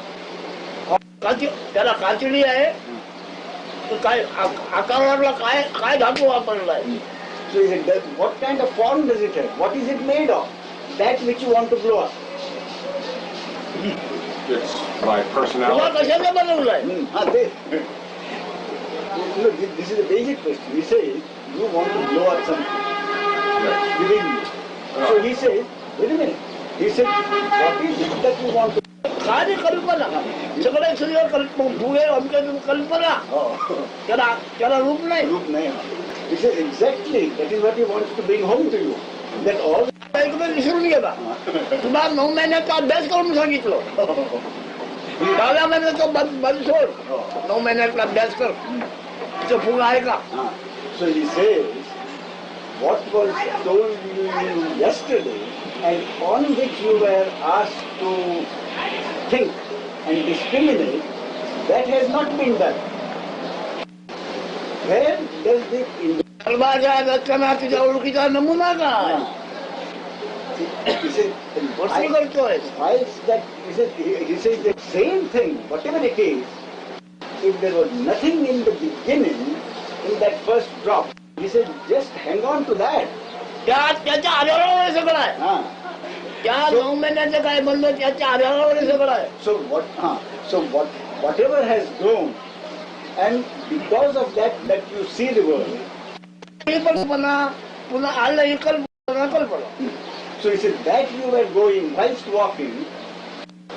त्याला कातडी आहे तर काय आकाराला काय काय धातू वापरलाय. So he said, what kind of form does it have? What is it made of? That which you want to blow up. It's my तुला personality. कशाने बनवलाय. Look, this is a basic question. He says, you want to blow up something within you. So he says, wait a minute. He said, what is it that you want to काय कल्पना सगळे सगळं पुढे अमक्या कल्पना त्याला रूप नाही. look now? He says, exactly, that is what he wants to bring home to you. That all एकदम विसरून गेला. तुला 9 महिन्याचा अभ्यास करून सांगितलं. 10 महिन्याचा बंद सोड. 9 महिन्याचा अभ्यास कर. तुझं पुढं आहे का. So he says, what was told you yesterday and on which you were asked to think and discriminate, that has not been done. Where does the सर्वाच्या रचना तुझ्या ओळखीचा नमुना काय. he said, वस्तू करतोय. why is that? He says the same thing, whatever it is, if there was nothing in the beginning, in that first drop, he said, just hang on to that. त्याच्या आधारावर सगळं आहे. Ah. त्या 9 महिन्याचं काय बनलं त्याच्या आधारावर सगळं आहे. So whatever has grown, and because of that you see the world. ही कल्पना पुन्हा आलं ही कल्पना. So he said that you were going whilst walking.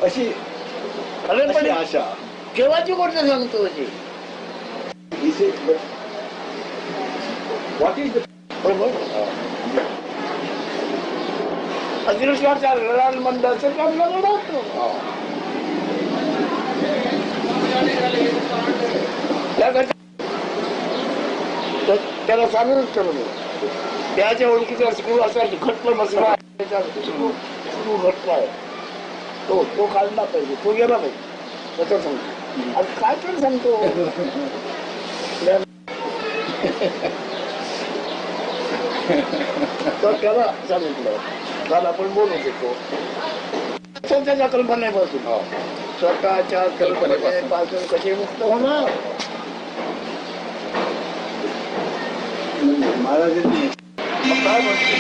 अशी पण आशा. केव्हाची गोष्ट सांगतो ती. He said, but what is the अदृश्याच्या मंडळाचं काम लागतो. त्याला सांगूनच ठरवलं. त्याच्या ओळखीचा स्क्रू असा घट्ट मसला स्क्रू घट्ट आहे तो काढला पाहिजे. तो गेला पाहिजे. त्याचं सांगतो. आता काय तर सांगतो तर त्याला सांगितलं काल आपण बोलू शकतो स्वतःच्या कल्पनेपासून स्वतःच्या कल्पनेपासून कसे मुक्त होणार. महाराजांनी मग काय म्हणतो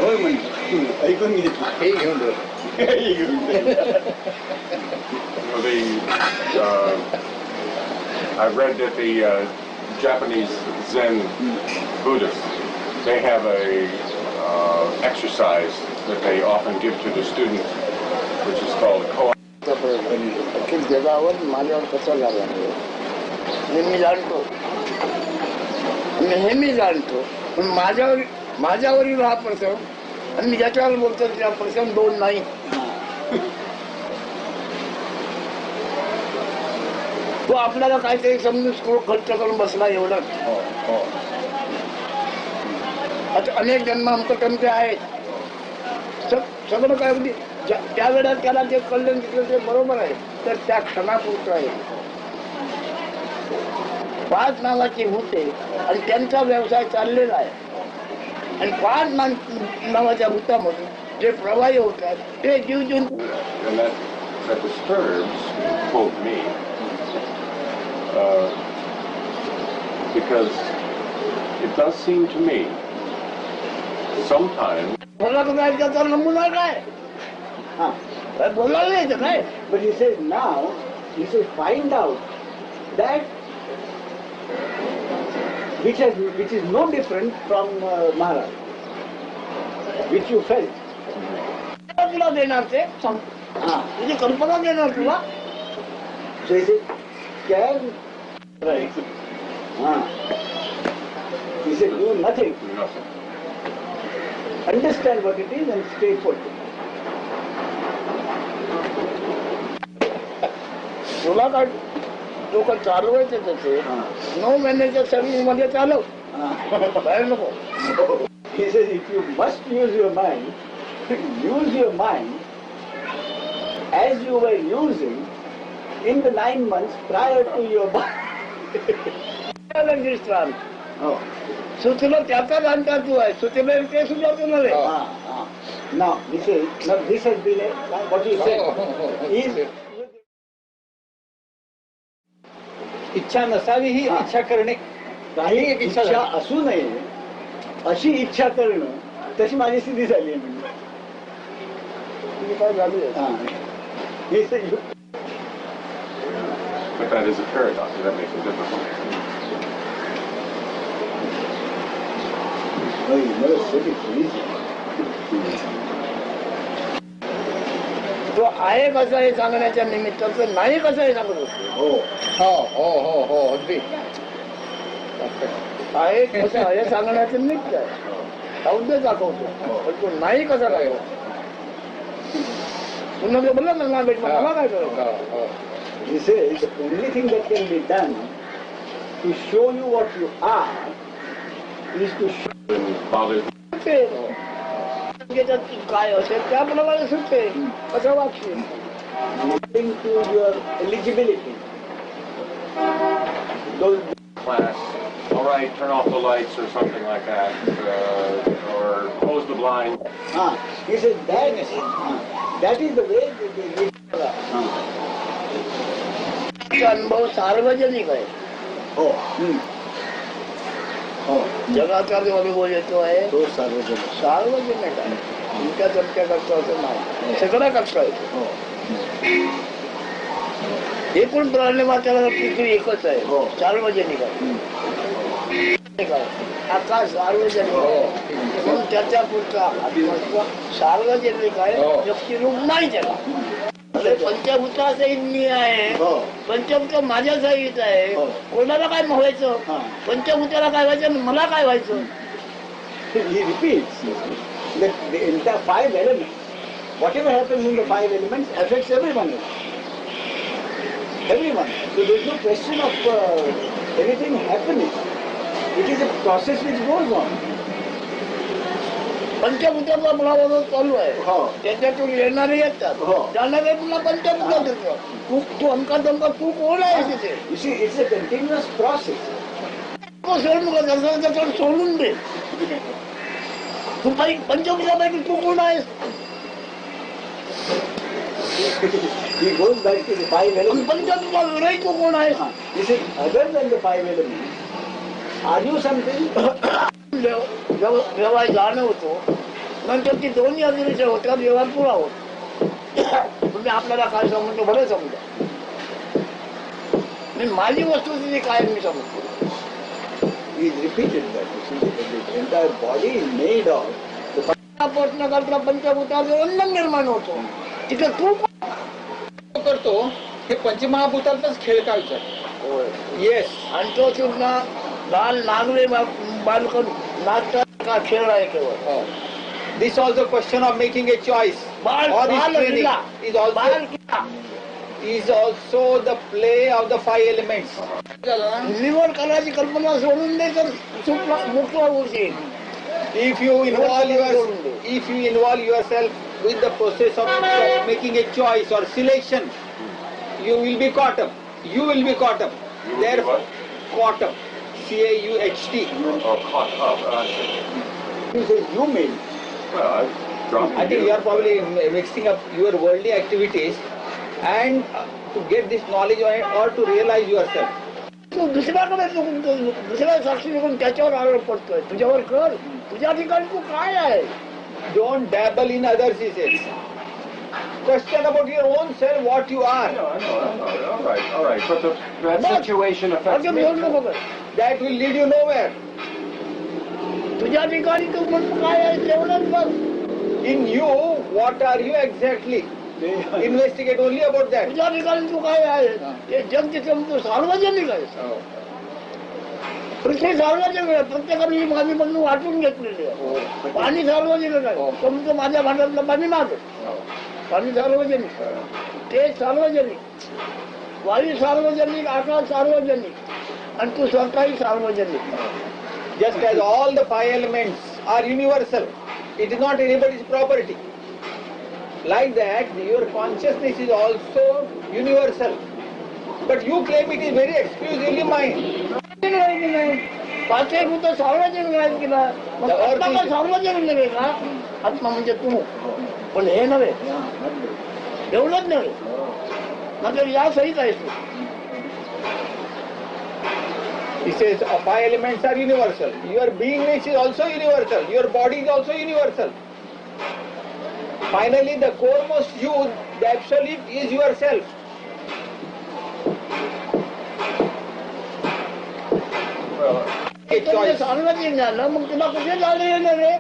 होय म्हणतो ऐकून घेतलं. हे घेऊन जा. हे घेऊन जा. I've read that the Japanese Zen Buddhists, they have a exercise that they often give to the students, which is called koan. अखिल जगावर माझ्यावर कसा लागला हे मी जाणतो नेहमी जाणतो पण माझ्यावरील हा प्रसंग आणि मी ज्याच्यावर बोलतो त्या प्रसंग दोन नाही. तो आपल्याला काहीतरी समजून खर्च करून बसला एवढंच. आता अनेक जन्म आमचे आहेत सगळं काय अगदी त्या वेळेला त्याला जे कळलं तिथलं ते बरोबर आहे तर त्या क्षणापुरतं आहे. 5 नावाची भूते आणि त्यांचा व्यवसाय चाललेला आहे आणि 5 नावाच्या भूतामधून जे प्रवाही होतात ते जीव जंतू. And that disturbs, quote me, because it does seem to me sometimes त्याचा नमुना काय हा. बोलायला नाही तर काय. But he says now, he says find out that which is no different from Maharaj, which you felt. तुला देणार ते Ah. तुझी कल्पना देणार तुला. So he says, can right. Ah. He said do nothing. nothing. Understand what it is and stay put. तुला काय लोक चालवायचे त्याचे 9 महिन्याच्या सर्व्हिस मध्ये चालव बाहेर नको. He says if you must use your mind, use your mind as you were using in the 9 months prior to your birth. Vishrant Oh. सुचलं त्याचा जाणता तू आहे सुचलं ते सुद्धा तू नव्हे. Now this has been what he said is इच्छा नसावी ही हा. इच्छा करणे. काही एक इच्छा इच्छा झाली. असू नये अशी इच्छा करणं तशी माझी स्थिती झाली आहे म्हणजे. तुझी काय झाली आहे? हा. He said, But that is a paradox, that makes it difficult. "No, you never said it easy." तो आहे कसा हे सांगण्याच्या निमित्ताचं नाही कसं हे सांगत असतो. हो अगदी आहे कसं हे सांगण्याचं निमित्त आहे अवघे दाखवतो पण तो नाही कसा काय पुन्हा ते बोलला ना भेट मला काय करायचं. He says the only thing that can be done to show you what you are is to show And bothers त्याच्यात काय असेल त्याप्रमाणे सुटते कसं वागते. according to your eligibility. Those class, all right, turn off the lights or something like that, or close the blind. he says that is the way they अनुभव सार्वजनिक आहे. हो जगाचा जो अनुभव येतो आहे तो सार्वजनिक. सार्वजनिक आहे. तुमच्या चमक्या करतो असं नाही सगळं करता येतो. एकूण प्राणी मात्राला पृथ्वी एकच आहे. सार्वजनिक आहे. आकाश सार्वजनिक आहे म्हणून त्याच्या पुढचा आत्मत्व सार्वजनिक आहे. व्यक्तिरूप नाही त्याला. पंचभूत सैन्य आहे. पंचभूत माझ्या सहित आहे. कोणाला काय व्हायचं पंचभूताला काय व्हायचं मला काय व्हायचं. He repeats that the entire 5 elements, whatever happens in the 5 elements affects everyone. Everyone. So there is no question of anything happening. It is a process which goes on. पंचभूताचा प्रवाह चालू आहे हो. त्याच्यातून येणारे येतात हो. जाणारे पुन्हा पंचभूतात येतात. तू अंका तू कोण आहे तिथे You see, it's a continuous process. तो सोडून नका, जसं त्याच्यावर सोडून दे. तू पंचभूतापैकी तू कोण आहेस He goes back to the five elements. पंचभूता विरही तू कोण आहेस He said, other than the five elements, are you something? व्यवहार जाणवतो नंतर ती दोन्ही अदृश्य होतात व्यवहार पुरा होतो. तुम्ही आपल्याला काय समजतो बरं समजा मी माझी वस्तुस्थिती काय मी समजतो. He repeated that. You see, that the entire body is made of the प्रश्न करता पंचभूताचं बंधन निर्माण होतो. तिथे तू करतो हे पंचमहाभूतातच खेळ का विचार. येस. आणि तो सुद्धा लाल नागवे बालकन नाचतात का खेळ आहे केवळ. This also question of making a choice बाल or बाल is किल्ला training is also the play of the five elements. निवड करायची कल्पना सोडून दे तर मुक्त होशील. If you involve yourself with the process of making a choice or selection, you will be caught up. You will be caught up. You will be Therefore, what? caught up. CAUHT. Oh, caught up. He says, you made. Well, I've dropped I think you are probably mixing up your worldly activities and to get this knowledge or to realize yourself. तू दुसऱ्याकडे दुसऱ्या साक्षी घेऊन त्याच्यावर आरोप पडतोय. तुझ्यावर कर. तुझ्या ठिकाणी तू काय आहे. Don't dabble in others, he says. Question about your own self, what you are. No, all right. But that situation affects अजून me. येऊ नको कर. That will lead you nowhere. तुझ्या ठिकाणी तू म्हणून काय आहे तेवढंच बघ. In you, what are you exactly? Investigate only about that. तुझ्या ठिकाणी तू काय आहे ते जग तिथे तू सार्वजनिक आहे. पृथ्वी सार्वजनिक आहे. प्रत्येकाने माझी म्हणून वाटून घेतलेली आहे. पाणी सार्वजनिक आहे. तुमचं माझ्या भांड्यातलं पाणी माझं. पाणी सार्वजनिक ते सार्वजनिक वायू सार्वजनिक आकाश सार्वजनिक आणि तू स्वतःही सार्वजनिक. Just as all the five elements are universal, it is not anybody's property. Like that, your consciousness is also universal. But you claim it is very exclusively mine. पाचही भूत सार्वजनिक आहेत की नाही. मग आत्मा काय सार्वजनिक नव्हे का. आत्मा म्हणजे तू पण हे नव्हे एवढंच नव्हे म्हणजे या सहित आहेस तू. He says five elements are universal. Your beingness is also universal. Your body is also universal. Finally, the coremost you, the absolute, is yourself. Well, A choice. सार्वजनिक झालं मग तुला कुठे झालं येणार रे.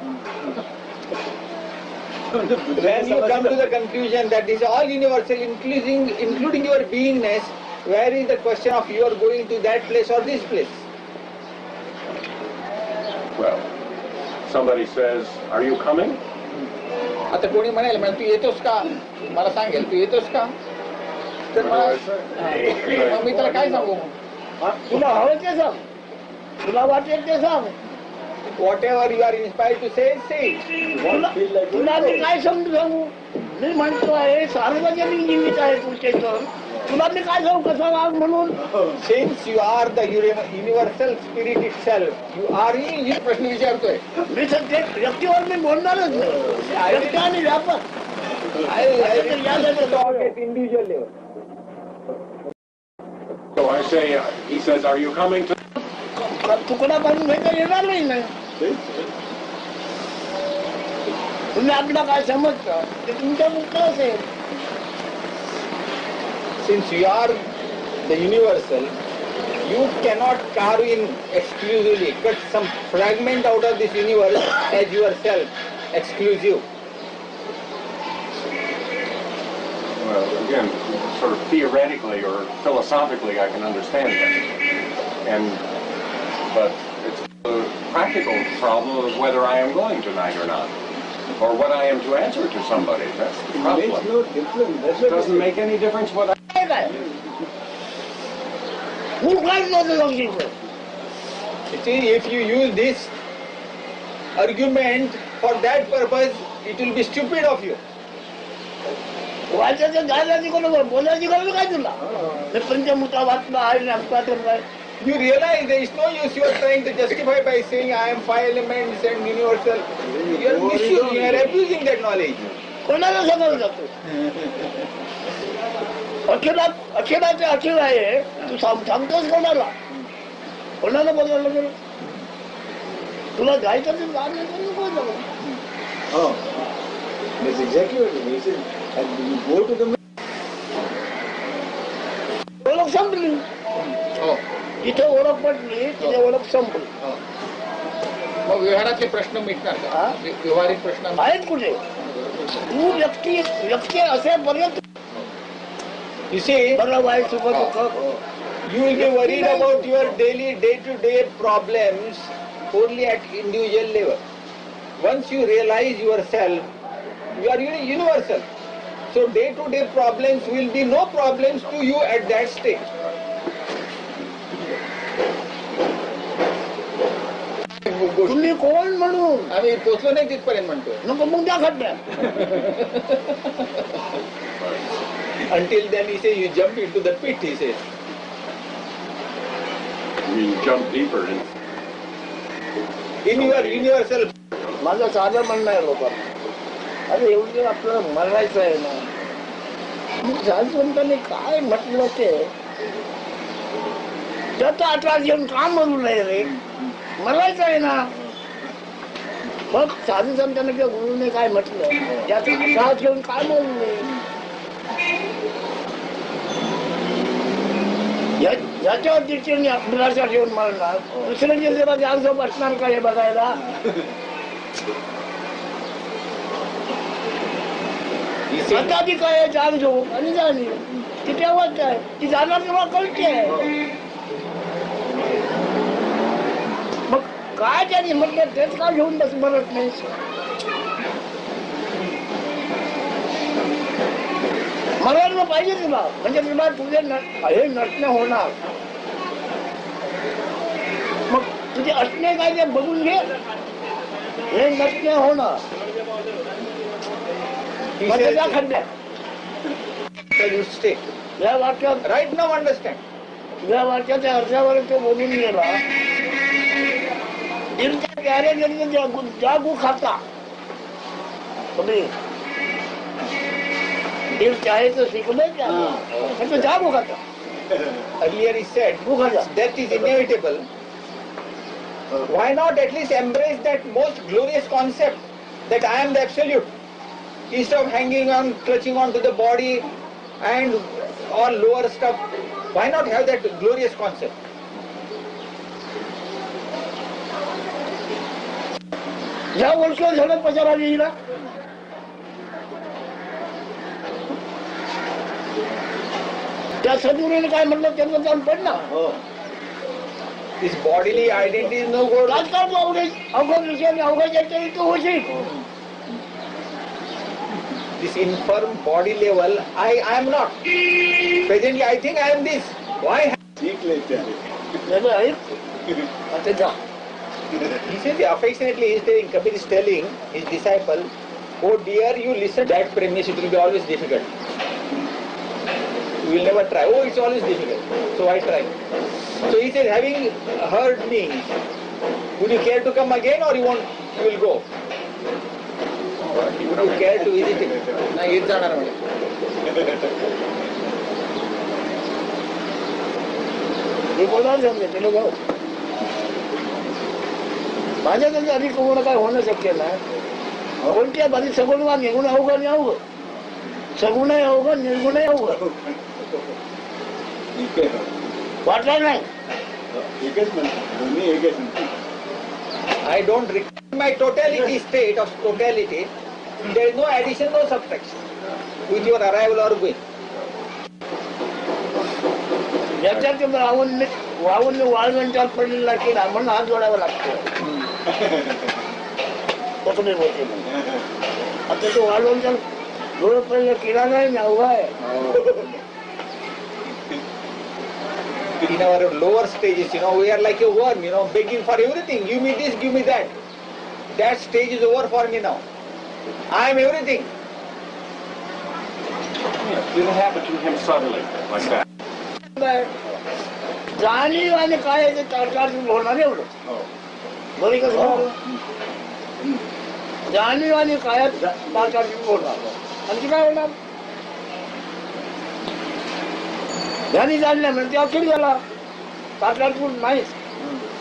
When you come to the conclusion that this is all universal, including your beingness, where is the question of you are going to that place or this place? well, somebody says, "Are you coming?" आता कोणी म्हणाल तू येतोस का. मला सांगेल तू येतोस का. तर What do I say? मग मी त्याला काय सांगू. तुला हवं ते सांग. तुला वाटेल ते सांग. Whatever you are inspired to say, say it. तुला मी काय समजू सांगू. मी म्हणतो आहे सार्वजनिक जीवित आहे तुझे तर तुला मी काय सांगू कसा वाग म्हणून. Since you are the universal spirit itself, you are ही प्रश्न विचारतोय. मी सध्या व्यक्तीवर मी बोलणारच नाही. व्यक्ती आणि व्यापक Talk at individual level. So I say, he says, "Are you coming to?" तुकडा बांधून घेता येणार नाही. तुम्ही आपला काय समजता ते तुमच्या मुक्त असेल. Since you are the universal, you cannot carve in exclusively, cut some fragment out of this universe as yourself, exclusive. Well, again, sort of theoretically or philosophically, I can understand that. But it's a practical problem of whether I am going tonight or not, or what I am to answer to somebody. That's the It makes problem. no difference. That's It what doesn't make any difference what I. काय मी काहीच नव्हतं समजित. You see, if you use this argument For that purpose, it will be stupid of you. वाचायचं जायची कोण बोलायची गरज काय तुला ते पंचमुता वाचला आहे नामका करताय You realize there is no use you are trying to justify by saying I am five elements and universal. You are misusing, you are abusing that knowledge. कोणाला सांगायला जातो अखिलाचे अखिल आहे तू सांगतोस कोणाला बोलायला गेलं तुला जायचं तर जा नाही तर नको जाऊ. Oh, that's exactly what he said. And you go to the ओळख संपली Oh. जिथे ओळख पडली तिथे ओळख संपली. मग व्यवहारातले प्रश्न मिटणार हा? का? व्यवहारिक प्रश्न आहेत कुठे तू व्यक्ती असेपर्यंत You see, बरं वाईट सुख दुःख you will be worried about your daily, day-to-day problems only at individual level. Once you realize yourself, you are universal. So day-to-day problems will be no problems to you at that stage. तुम्ही कोण म्हणून आम्ही पोचलो नाही तिथपर्यंत म्हणतोय. नको मग त्या खड्ड्यात Until then he says you jump into the pit, he says. You jump deeper in. In your universal. माझं साधं म्हणणं आहे लोकांना अरे एवढं आपल्याला मरायचं आहे ना मग साधुसंतांनी काय म्हटलं ते त्याचा आठवण घेऊन का म्हणू नये रे मरायचं आहे ना मग साधुसंतांनी किंवा गुरुने काय म्हटलं त्याचा आठवण घेऊन काय म्हणू नये याच्यावर दृष्टीने अभ्यासा ठेवून म्हणणार दुसऱ्यांच्या जरा जास्त बसणार का हे बघायला आता ती काय जाण घेऊ आणि जाणीव ती तेव्हाच आहे ती जाणार तेव्हा कळते मग काय त्याने म्हटलं तेच का घेऊन बस म्हणत नाही मरायला पाहिजे तुला म्हणजे तुला तुझे हे नटणं होणार मग तुझे असणे काय ते बघून घे हे नटणे होणार He मग says, त्याच्या खड्ड्यात you stay. या वाक्यात Right now understand. या वाक्याच्या अर्ध्यावर तो बोलून गेला दिलच्या प्यारे गेले जागू खाता तुम्ही दिल चाहे तो शिकले क्या जागू खाता Earlier he said, death is inevitable. Why not at least embrace that most glorious concept that I am the absolute? Instead of hanging on, clutching on to the body and all lower stuff, why not have that glorious concept? या वर्ष झालं प्रचारा येईला त्या सदुरीने काय म्हटलं त्यांचं जाऊन पड ना This bodily identity is no good. राजकारण अवघड विषयाने अवघड तू होशील This infirm body level, I am not. Presently I think I am this. Why? seek later. आता जा He says affectionately, he is telling, Kabir is telling his disciple, oh dear, you listen that premise, it will be always difficult. You will never try. Oh, it's always difficult. So I try. So he says, having heard me, would you care to come again or you will go? Would you care to visit him? नाही येत जाणार म्हणे. मी बोलणार समजे ते लोक माझ्या त्यांच्या अधिक कोण काय होणं शक्य नाही कोणत्या बाजू सगुण निगुण अवघड आणि अवघड सगुणही अवघड निर्गुणही अवघड वाटलं नाही एकच म्हणतो दोन्ही एकच म्हणतो. I don't require my totality state of totality. There is no addition, no subtraction with your arrival or going. याच्यात वाहून वाळवंटात पडलेला किडा म्हणून हात जोडावा लागतो तसं होते आता तो वाळवंटात डोळं पडलेला किडा नाही ना उभा आहे In our lower stages, we are like a worm, begging for everything. Give me this, give me that. that stage is over for me now. I am everything. Yeah, it'll happen to him suddenly, like that. जाणीव आणि काय आहे ते चार होणार एवढं Oh. बरी कसं जाणीव आणि काय चार होणार आणखी काय होणार ज्यांनी जाणलं म्हणजे ते अखेर झाला चार नाहीच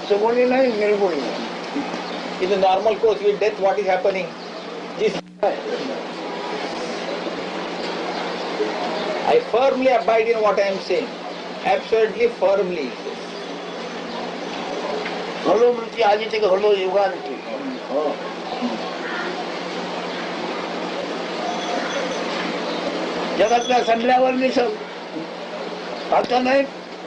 सुगुणी नाही निर्गुणी नाही. In the normal course with death, what is happening? This I firmly abide in what I am saying. Absolutely firmly. Hello मृत्यू आधी ते हलो युगांती जगातल्या संपल्यावर निसर्ग आता नाही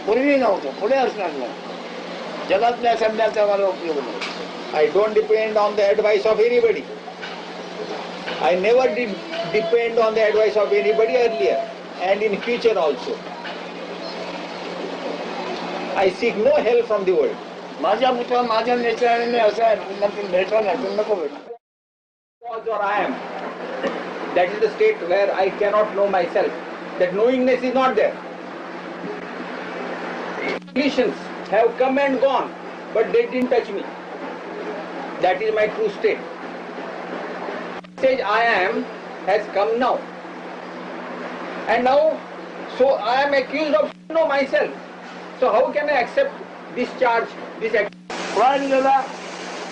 पूर्वी नव्हतं पुढे असणार नाही जगातल्या संपल्याचा मला उपयोग नाही. I don't depend on the advice of anybody. I never did depend on the advice of anybody earlier and in future also. I seek no help from the world. माझ्या पुत्र माझ्या नेचराने असं आहे नंतर भेटला नाही तर नको भेट Was or I am. That is the state where I cannot know myself. That knowingness is not there. Conditions have come and gone, but they didn't touch me. That is my true state. Message I am has come now. And now, so I am accused of know myself. So how can I accept this charge, this act? प्राण गेला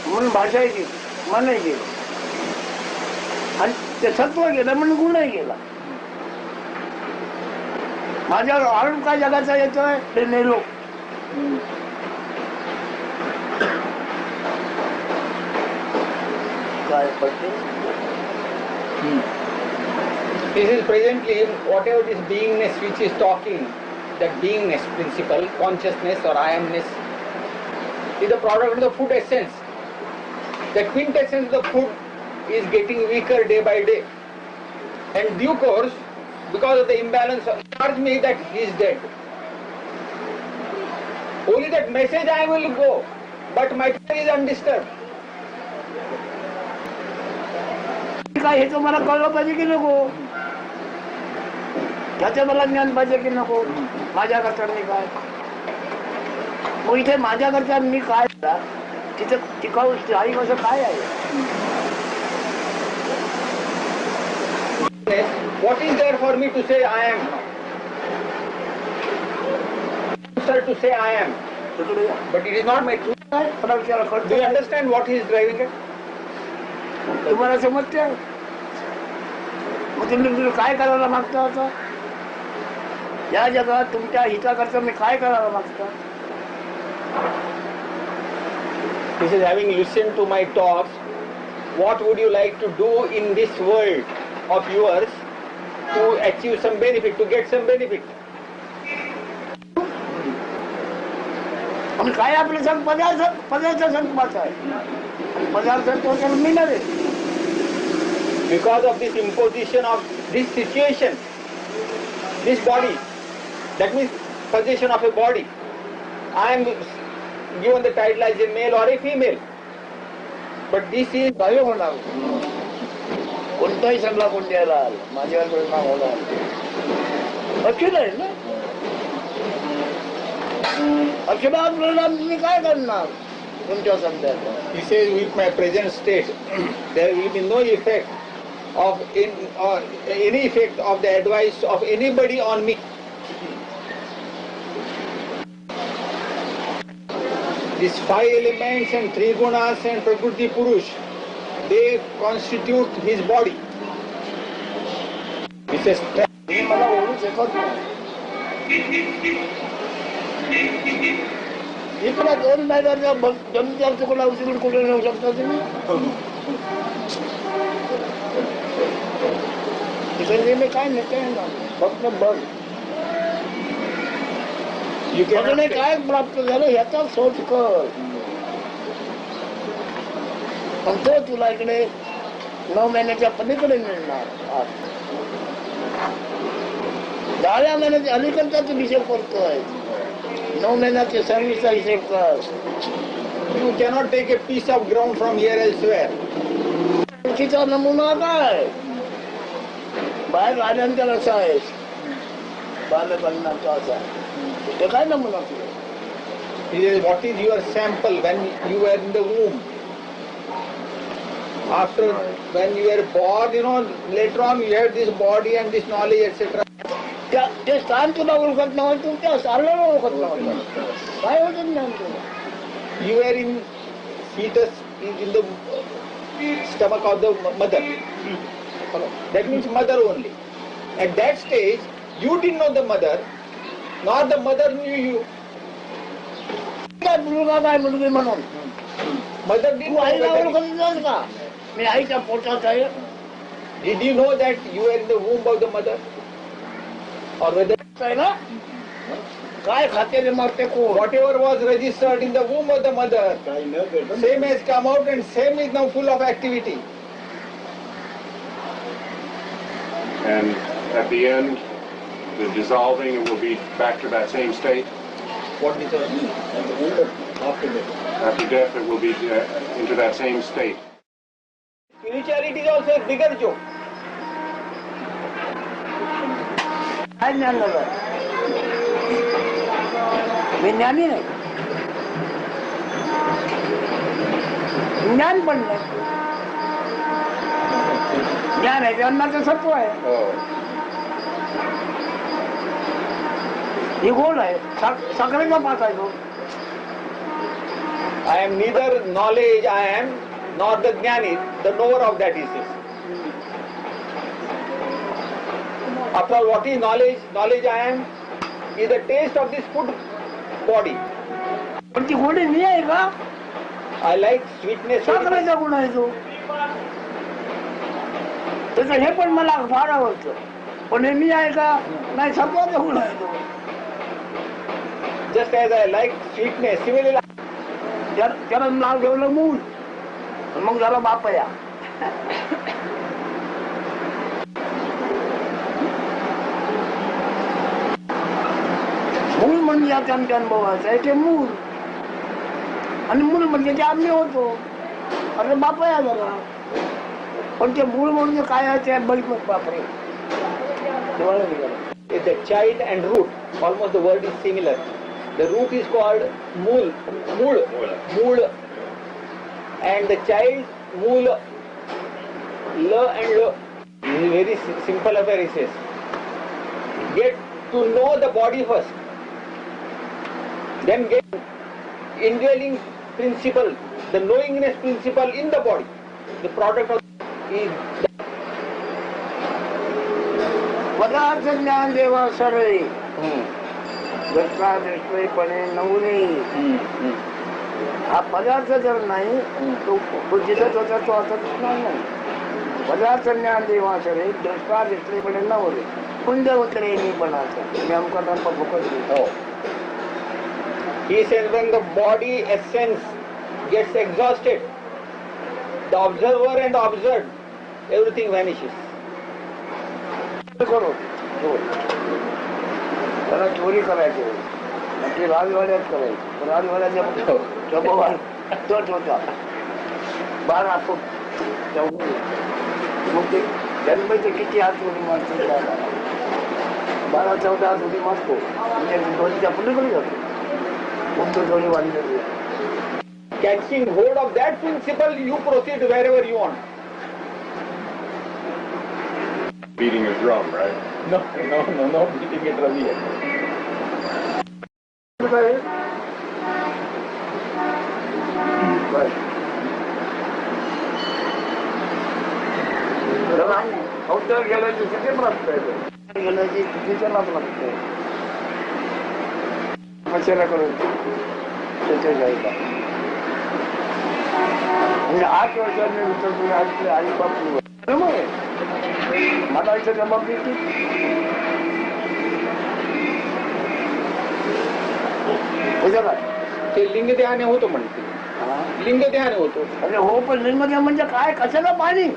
म्हणून भाषाही गेली मनही गेली आणि ते सत्व गेलं म्हणून गुणही गेला. माझ्यावर आरोप काय जगाचा येतोय ते नेलो काय पडते. This is presently whatever this beingness which is talking, that beingness principle, consciousness or I amness, is the product of the food essence. The quintessence of the food is getting weaker day by day. And due course, because of the imbalance, charge me that he is dead. Only that message I will go, but my prayer is undisturbed. काय हे तर मला कळलं पाहिजे की नको याचं मला ज्ञान पाहिजे की नको माझ्याकरता मी काय मग इथे माझ्याकरता मी काय तिथे टिकाऊ स्थायी कसं काय आहे. What is there for me to say I am? Sir, to say I am, but it is not my truth. Do you understand what he is driving at? तुम्हाला समजते मग तुम्ही काय करायला मागता आता या जगात तुमच्या हिताकरता मी काय करायला मागता. He says, having listened to my talks, what would you like to do in this world of yours to achieve some benefit, to get some benefit? आणि काय आपलं संघ पदार्थ संघाचा आहे पदार्थ तो त्याला मिळणार आहे. Because of this imposition of this situation, this body, that means possession of a body, I am given the title as a male or a female. But this is काय होणार कोणताही सल्ला कोण द्यायला माझ्यावर परिणाम होणार अखिल आहे ना अखिलात परिणाम तुम्ही काय करणार तुमच्या सध्याचा. he says, with my present state, there will be no effect of any effect of the advice of anybody on me. These 5 elements and 3 gunas and Prakriti Purush, they constitute his body. He says, तुम्ही मला ओळखू शकत नाही. इकडे 2 मैदानच्या जमीनच्या तुकडा उचलून कुठे नेऊ शकता तुम्ही तिकडे मी काय नेते फक्त बघ you cannot बघणे काय प्राप्त झालं ह्याचा शोध कर. पण तो तुला इकडे 9 महिन्याच्या पलीकडे मिळणार 10 महिन्याच्या अलीकडचा तू हिशेब करतोय 9 महिन्याच्या सर्व्हिसचा हिशेब कर You cannot take a piece of ground from here elsewhere. तिचा नमुना काय बाहेर राजांचा रसा आहे बालपणाचा असा ते काय नमुना तुला He says, what is your sample when you were in the womb? After, when you were born, later on you had this body and this knowledge, etc. ते स्थान तुला ओळखत नव्हतं तू त्या स्थानाला ओळखत नव्हतं काय होतं ज्ञान तुला You were in fetus, in the stomach of the mother. That means mother only. At that stage, you didn't know the mother, nor the mother knew you. काय मुलगा काय मुलगी म्हणून Mother तू didn't know आईला whether, ओळखत नव्हतं का मी आईच्या पोटात आहे did you know that you were in the womb of the mother? Or whether आहे ना काय खाते रे मारते कोण whatever was registered in the womb of the mother, काय न करता same has come out and same is now full of activity. And at the end, the dissolving, it will be back to that same state. What is it? at the end of after death. After death, it will be into that same state. Spirituality is also a bigger joke. काय ज्ञान झालं मी ज्ञानी नाही ज्ञान पण नाही ज्ञान आहे ते अन्नाचं सत्व आहे ही गोड आहे साखरेचा पास आहे तो I am neither knowledge I am, nor the jnani, the knower of that is this. After all, what is knowledge? Knowledge I am is the taste of this food body. पण ती गोडी मी आहे का I like sweetness. साखरेचा गुण आहे तो त्याचं हे पण मला फार आवडतं पण हे मी आहे का नाही सत्वाचा गुण आहे तो Just as I like sweetness, similarly त्याला नाव ठेवलं मूल मग झालं बापया मूल म्हणजे या त्यांच्या अनुभवाचं आहे ते मूल आणि मूल म्हणजे ते आम्ही होतो अरे बापया झाला पण ते मूळ म्हणजे काय आहे ते बघितलं बापरे is the child and root. Almost the word is similar. The root is called mool, and the child mool, la and la. This is very simple affair. He says, get to know the body first, then get indwelling principle, the knowingness principle in the body. The product of is पदार्थ ज्ञान देवा सरळे दृष्टा दृष्टीपणे नवले हा पदार्थ जर नाही तो जिथं होता तो आता दिसणार नाही पदार्थ ज्ञान देवा सरळे दृष्टा दृष्टीपणे नवले कुंड उतरे मी बनाचा नेमका फुकट oh. He says when the body essence gets exhausted, the observer and observed, everything vanishes. करो त्याला चोरी करायची ती राजवाड्यात करायची राजवाड्याच्या जबाबार तट होता 12 फूट मग ते जन्माचे किती हात उडी मारतो 12-14 हात उडी मारतो म्हणजे दोन्हीच्या पलीकडे जातो मग तो दोन्ही वाढलेली Catching hold of that principle, you proceed wherever you want. Beating a drum, right? No, beating a drum here. औषध गेल्याची किती प्राप्त आहे गेल्याची चुकीच्या लाभ लागते मच्छेला करून त्याच्या जायला म्हणजे 8 वर्षांनी विचारतो आजचे आई बापू मला इथं जबाब देते ते लिंग ध्यान होतो म्हणते लिंग ध्यान होतो अरे हो पण लिंग ध्यान म्हणजे काय कशाला पाणी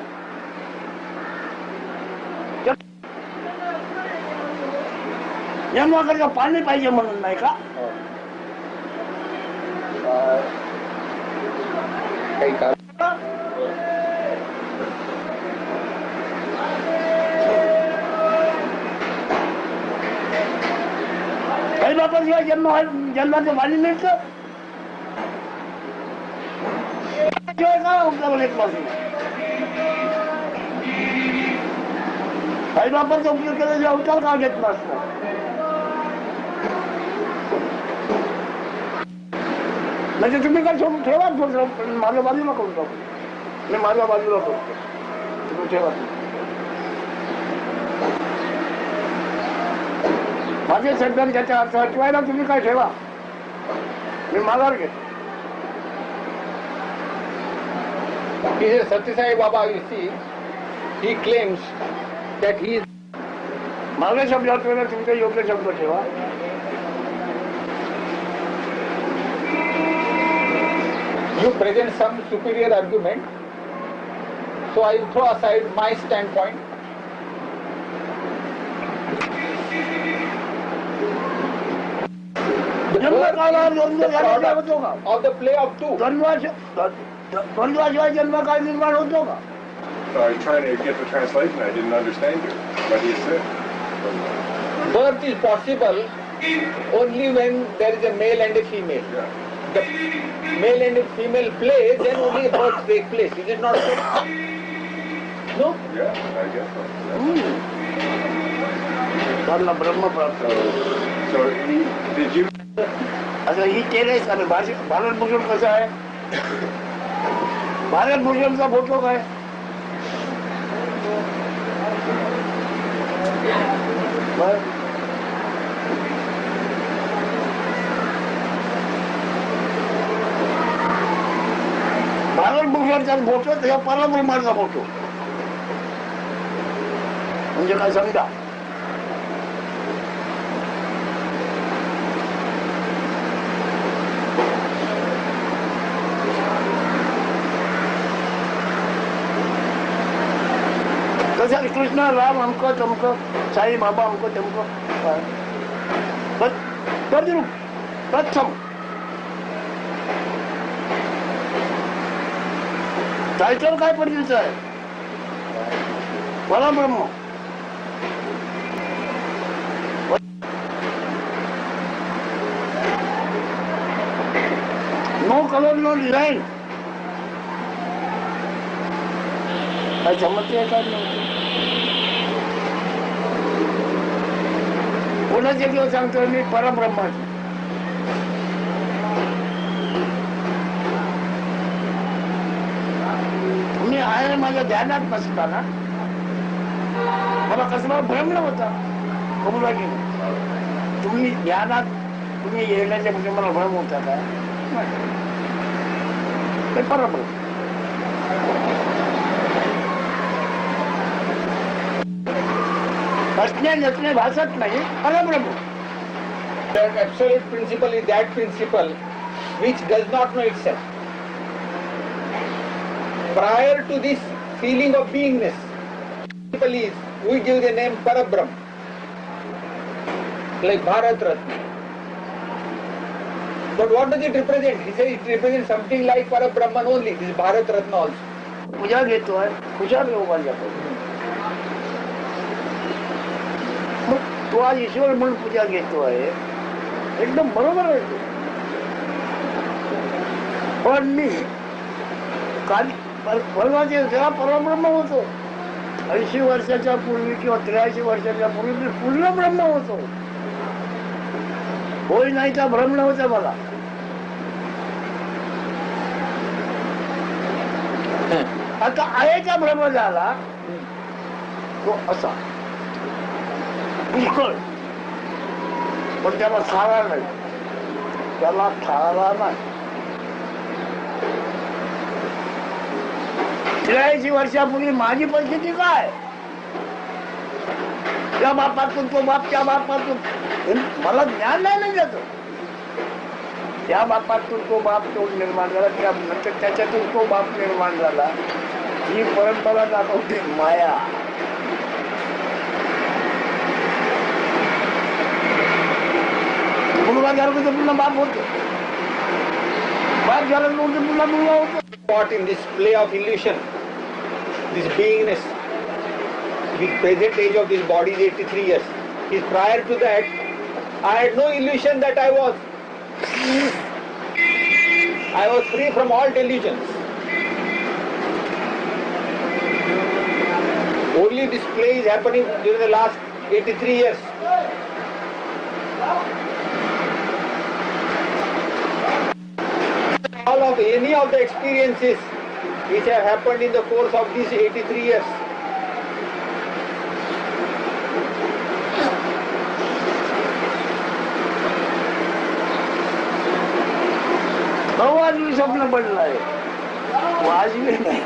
जन्माकरता पाणी पाहिजे म्हणून नाही का काही काळ काही बापाशिवाय जन्माचं पाणी मिळतं शिवाय काय उपयोग एक पासून काही बापाचा उपयोग केल्याशिवाय अवतार का घेत नसतो. म्हणजे तुम्ही काय ठेवा माझ्या बाजूला करून टाकू. मी माझ्या बाजूला करतो तुम्ही ठेवा. माझे सध्या त्याच्या अर्थ हटवायला तुम्ही काय ठेवा मी माघार घेतो. Satya Sai Baba, you see, he claims that he is मागे शब्दात वेळेला तुमचे योग्य शब्द ठेवा. you present some superior argument, so I throw aside my standpoint. The जन्मकाळात birth द्वंद्व is the झाल्याशिवाय product होतो का? of the play of two. द्वंद्वाशिवाय जन्मकाळ निर्माण होतो का? So I'm trying to get the translation. I didn't understand you. What you said. Birth is possible only when there is a male and a female. Yeah. The male and a female play, then only birth takes place. Is it not so? No? Yeah, I guess so. त्यांना ब्रह्म प्राप्त So did you? आता ही केलेच आणि भारत भूषण कसं आहे. Bharat भूषणचा photo काय Bharat भूषणचा photo त्या परब्रह्माचा photo म्हणजे काय समजा. तसं कृष्ण राम हमको तुमको साई बाबा हमको तुमको तद्रूप तत्सम टायटल काय पडलेलं आहे परब्रह्म. नो कलर नो डिझाईन काय समजते काय नाही. कोणाचे किंवा सांगतो मी परब्रह्माची. मी आहे माझ्या ध्यानात नसताना मला कसला भ्रम नव्हता कबुला की तुम्ही ध्यानात तुम्ही येण्याच्या म्हणजे मला भ्रम होता का ते परब्रह्म. असण्या नसणे भासत नाही परब्रह्म. The absolute principle is that principle which does not know itself. Prior to this feeling of beingness, principle is we give the name Parabrahm, like Bharat Ratna. But what does it represent? He says it represents something like Parabrahman only. This is Bharat Ratna also. पूजा घेतोय खुशाल योगाला जातो. मग तो आज ईश्वर म्हणून पूजा घेतोय एकदम बरोबर आहे. पण मी काल परवाचे जेव्हा परब्रह्म होतो 80 वर्षाच्या पूर्वी किंवा 83 वर्षाच्या पूर्वी मी पूर्ण ब्रह्म होतो. होय नाही तर भ्रम नव्हता मला. आता आयेचा भ्रम झाला तो असा पुष्कळ पण त्याला थाळा नाही. त्याला थाळा नाही. 83 वर्षापूर्वी माझी परिस्थिती काय त्या बापातून तो बाप त्या बापातून मला ज्ञान नाही ना त्याचं. त्या बापातून तो बाप तो निर्माण झाला त्यानंतर त्याच्यातून तो बाप निर्माण झाला. ही परंपरा दाखवते माया. मुलगा झाला तर पुन्हा बाप होतो. बाप झाला नव्हतं तुला मुलगा होता. Caught in this play of illusion, this beingness. The present age of this body is 83 years. Is prior to that, I had no illusion that I was free from all delusions. Only this play is happening during the last 83 years. All of any of the experiences which have happened in the course of these 83 years. वाजवी स्वप्न पडलंय वाजवी नाही.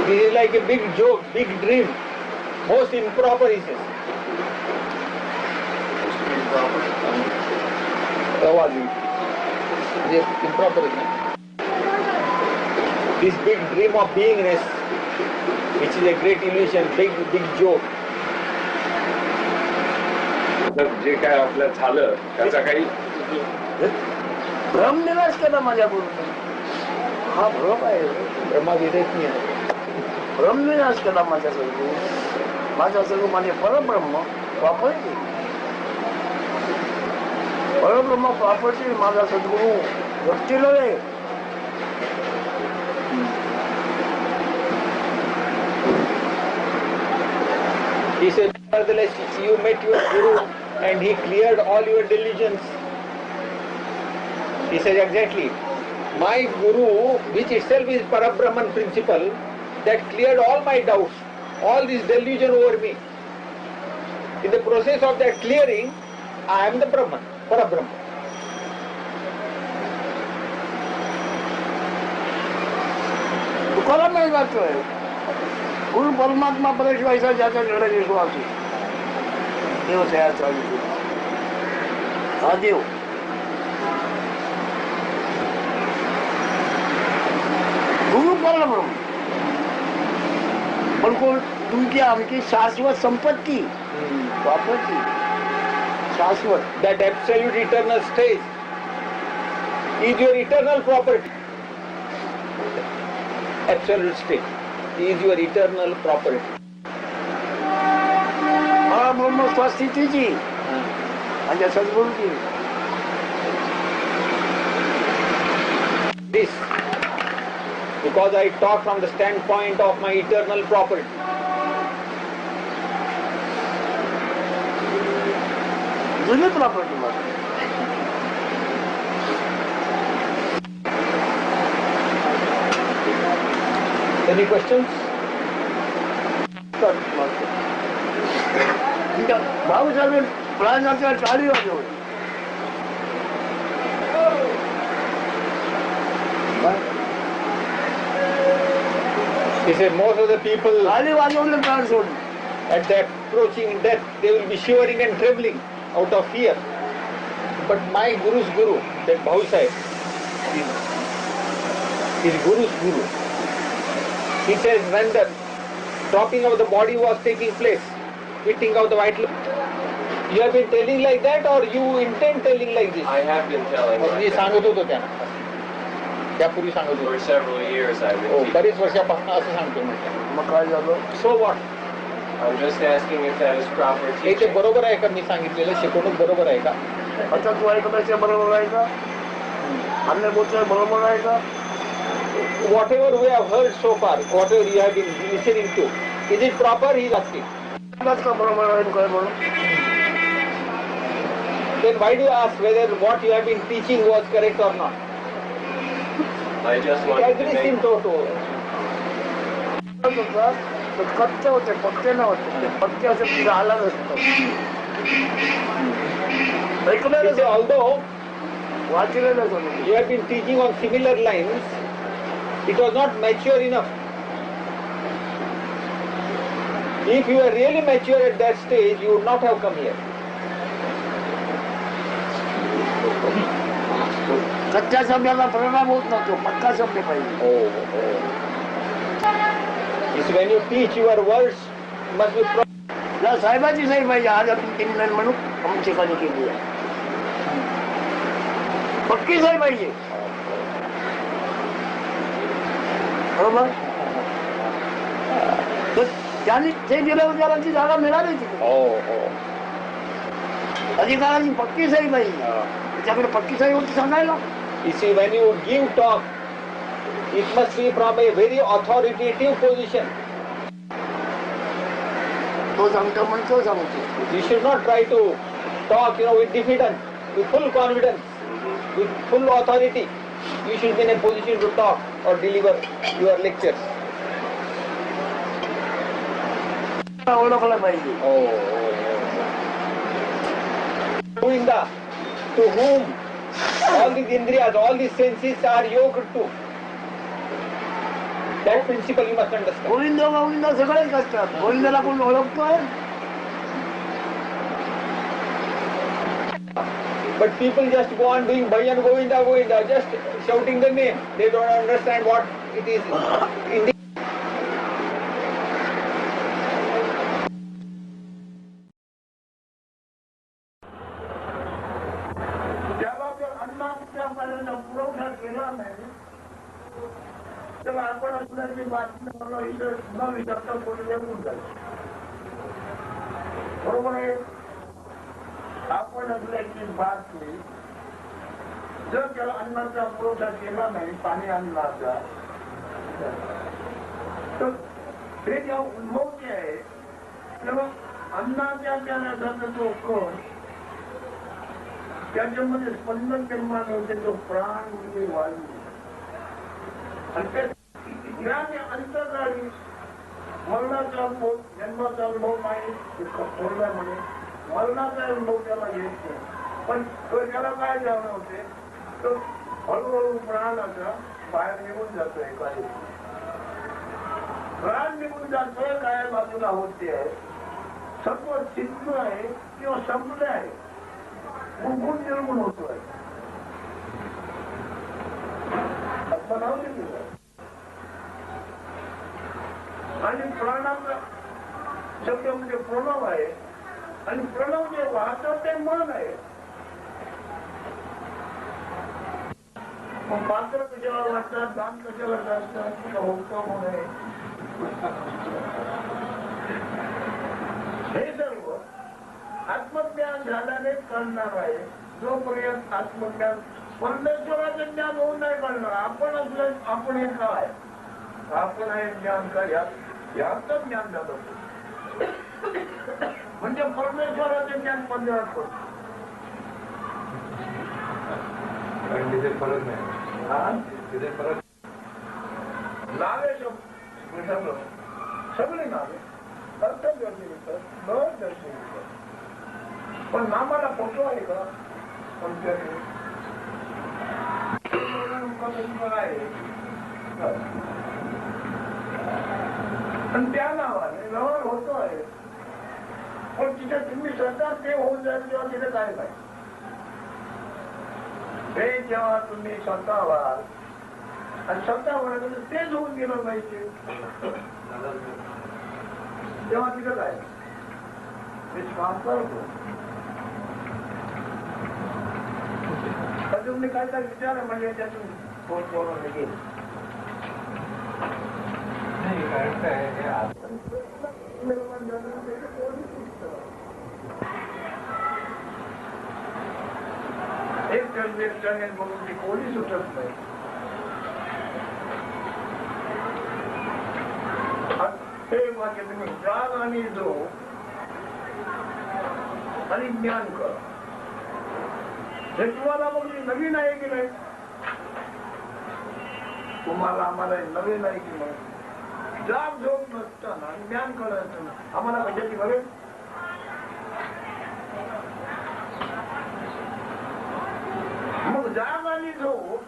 This is like a big joke, big dream, most improper, he says. Improper, this big dream of beingness, which is a great illusion, big joke. जे काय आपलं झालं त्याचा काही भ्रम निराश केला माझ्या बरोबर. हा भ्रम आहे. ब्रह्मा विदेत नाही आहे. भ्रम निराश केला माझ्या सगळं. माझ्या सगळं माझे परब्रह्म प्रॉपर्टी. परब्रह्म प्रॉपर्टी माझा सद्गुरू व्यक्तीला आहे. He said, nevertheless, you met your Guru and he cleared all your delusions. He says, exactly. My Guru, which itself is Parabrahman principle, that cleared all my doubts, all this delusion over me. In the process of that clearing, I am the Brahman, Parabrahman. Tukaram नाही जातोय. गुरु परमात्मा परमेश्वराचा ज्याचा निर्णय विश्वास आहे. देव तयार चालू हा देव. गुरु परब्रह्म पण कोण तुमची आमची शाश्वत संपत्ती प्रॉपर्टी शाश्वत. That absolute eternal state is your eternal property. Absolute state is your eternal property. परब्रह्म स्वस्थितीची म्हणजे सद्गुरूची. This, because I talk from the standpoint of my eternal property. जुनी प्रॉपर्टी मध्ये Any questions? भाऊ साहेब प्राणाच्या चाळी वाजवली. He said most of the people चाळी वाजवले प्राण सोडले. at the approaching death, they will be shivering and trembling out of fear. But my Guru's Guru, that Bhau Sahib, is Guru's Guru. He says when the dropping of the body was taking place, eating out the white liquid, you have been telling like that or you intend telling like this? I have been telling me like सांगत होतो त्यांना, त्यापूर्वी सांगत for होतो. several years I've been teaching. बरेच वर्षापासून असं सांगतो म्हटलं. मग काय झालं? So what? I'm just asking if that is proper हे ते teaching. बरोबर आहे का मी सांगितलेलं शिकवणूक बरोबर आहे का? आता तू ऐकण्याचे बरोबर आहे का? अन्य बोलतोय बरोबर आहे का? Whatever we have heard so far, whatever you have been listening to, is it proper? He is asking. त्यात का बरोबर आहे काय म्हणून? Then why do you ask whether what you have been teaching was correct or not? I just He wanted to agrees in make toto. ते कच्चे होते पक्के नव्हते. ते पक्के असे तुझा आला नसतं. He ऐकलेलं said, although वाचलेलं होतं. you have been teaching on similar lines, it was not mature enough. If you were really mature at that stage, you would not have come here. कच्च्या शब्दाला परिणाम होत नसतो. पक्का शब्द पाहिजे. It's when you teach, your words must be proper. त्याला साहेबाची सही पाहिजे. आज आपण क्रिमिनल म्हणून अमुक ठिकाणी केली आहे, पक्की सही पाहिजे. बरोबर. तर त्यांनी ते दिलं उद्याची जागा मिळाली तिथे. अधिकाराची पक्की सही पाहिजे. त्याच्याकडे पक्की सही होती सांगायला. You see, when you give talk, it must be from a very authoritative position. तो सांगतो म्हणतो सांगतो. You should not try to talk, with diffidence, with full confidence, with full authority. You should be in a position to talk or deliver your lectures. ओळखलं पाहिजे. Govinda, to whom all these indriyas, all these senses are yoked to. That principle you must understand. Govind Govind सगळेच असतात. गोविंदाला कोण ओळखतोय? But people just go on doing bhajan Govinda Govinda, just shouting the name. They don't understand what it is. In the पुरवठा केला नाही तर आपण असणारी बातमी मला इथं न विचारता कोणी येऊन जाईल. बरोबर आहे. आपण असल्याची बातमी जर त्याला अन्नाचा पुरवठा केला नाही, पाणी अन्नाचा, तर ते जेव्हा उद्भवते आहे तेव्हा अन्नाच्या त्याला तो कण त्याच्यामध्ये स्पंदन निर्माण होते, तो प्राण म्हणजे वायू. आणि अंतर्गाडी मरणाचा अनुभव, जन्माचा अनुभव नाही म्हणे, मरणाचा अनुभव त्याला येत नाही. पण तो त्याला काय जाणवते, तो हळूहळू प्राणाचा बाहेर निघून जातोय. काय प्राण निघून जातोय, काय बाजूला होते आहे, सर्व सिद्ध आहे किंवा संपले आहे, गुण निर्गुण होतोय. आणि प्राणाचा शब्द म्हणजे प्रणव आहे. आणि प्रणव जे वाहतं ते मन आहे. पात्र कशावर वाटतात, दान कशावर असतात, होतं म्हणे, हे सर्व आत्मज्ञान झाल्याने कळणार आहे. जोपर्यंत आत्मज्ञान परमेश्वराचं ज्ञान होऊन नाही कळणार. आपण असलं, आपण हे काय, आपण हे ज्ञान काय, याचं ज्ञान झालं म्हणजे परमेश्वराचं ज्ञान पंधरात पडतं. तिथे फरक नाही. तिथे फरक नावे सगळे नावे अर्थ दर्शवितात, न दर्शवितात. पण नामाला फोटो आहे का? आहे. पण त्या नावाने व्यवहार होतो आहे. पण तिथे तुम्ही स्वतः ते होऊन जाईल तेव्हा तिथे काय काय ते जेव्हा तुम्ही स्वतः व्हाल आणि स्वतः व्हायला तेच होऊन गेलं पाहिजे, तेव्हा तिथं काय ते काम करतो. तुम्ही काय काय विचार म्हणजे त्यातून फोन करून गेले. एक चॅनेल म्हणून ती कोणी सुटत नाही. हे वाक्य तुम्ही जाग आणि जो आणि ज्ञान कर, हे तुम्हाला मग नवीन आहे की नाही? तुम्हाला आम्हाला नवीन आहे की नाही? जाग झोप नसताना ज्ञान करायचं आम्हाला कशाची गरज? मग जाग आणि झोप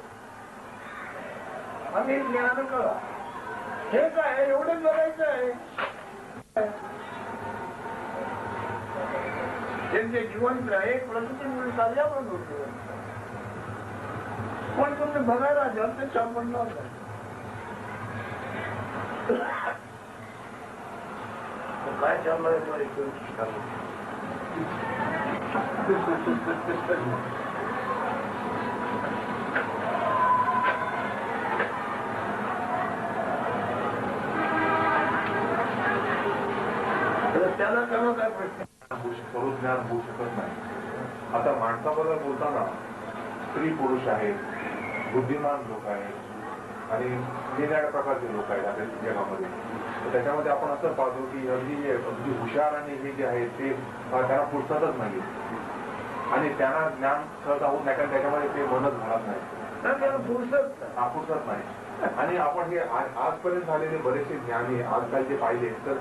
आणि ज्ञान करा. हे काय एवढंच बघायचं आहे. त्यांचे जिवंत आहे प्रकृतीमुळे चालल्यावर होतो. पण तुम्ही बघायला जास्त सापडणार नाही. काय चाललंय त्याला त्याला काय प्रश्न स्वरूप ज्ञान होऊ शकत नाही. आता माणसाबद्दल बोलताना स्त्री पुरुष आहेत, बुद्धिमान लोक आहेत आणि निरनिराळ्या प्रकारचे लोक आहेत आपल्या जगामध्ये. तर त्याच्यामध्ये आपण असं पाहतो की अगदी हुशार आणि हे जे आहे ते त्यांना फुरसतच नाही आणि त्यांना ज्ञान सहज होत नाही कारण त्याच्यामध्ये ते मनच घालत नाही, फुरसत नाही. आणि आपण हे आजपर्यंत झालेले बरेचसे ज्ञानी आजकाल जे पाहिले तर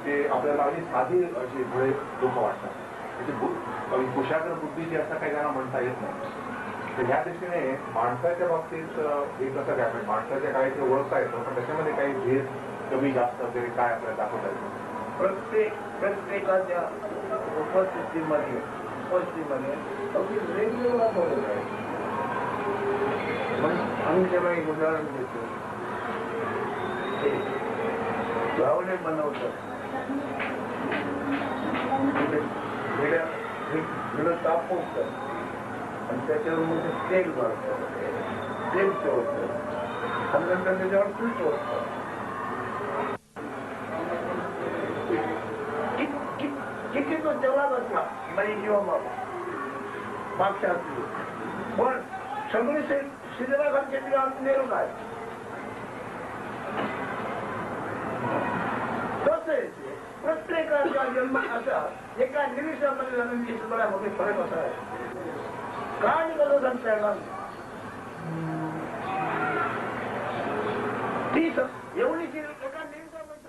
ते आपल्याला अगदी साधी असे भोळे लोक वाटतात. म्हणजे कुशाग्र बुद्धी जी असं काही त्यांना म्हणता येत नाही. तर ह्या दृष्टीने माणसाच्या बाबतीत एक असं काय माणसाच्या काही ते ओळखता येतं पण त्याच्यामध्ये काही भेद कमी जास्त वगैरे काय आपल्याला दाखवता येतं. प्रत्येकाच्या उपस्थितीमध्ये अगदी वेगवेगळा फरक आहे. आम्ही त्याला एक उदाहरण देतो. गावडे बनवतात तापवतात आणि त्याच्यावर मध्ये तेल मारतात, तेल चोरतात आणि नंतर त्याच्यावर तूप चोरतात. किती तो तेवढा बसला बाई किंवा बाबा मागच्या असली पण सगळे शिजराखालचे नेरून आहे. तसेच प्रत्येकाचा जन्म असा एका निमिषामध्ये जन्माची सगळ्यामध्ये फरक असा आहे. काय कसं सांगता येणार ती एवढी एका निमिषामध्ये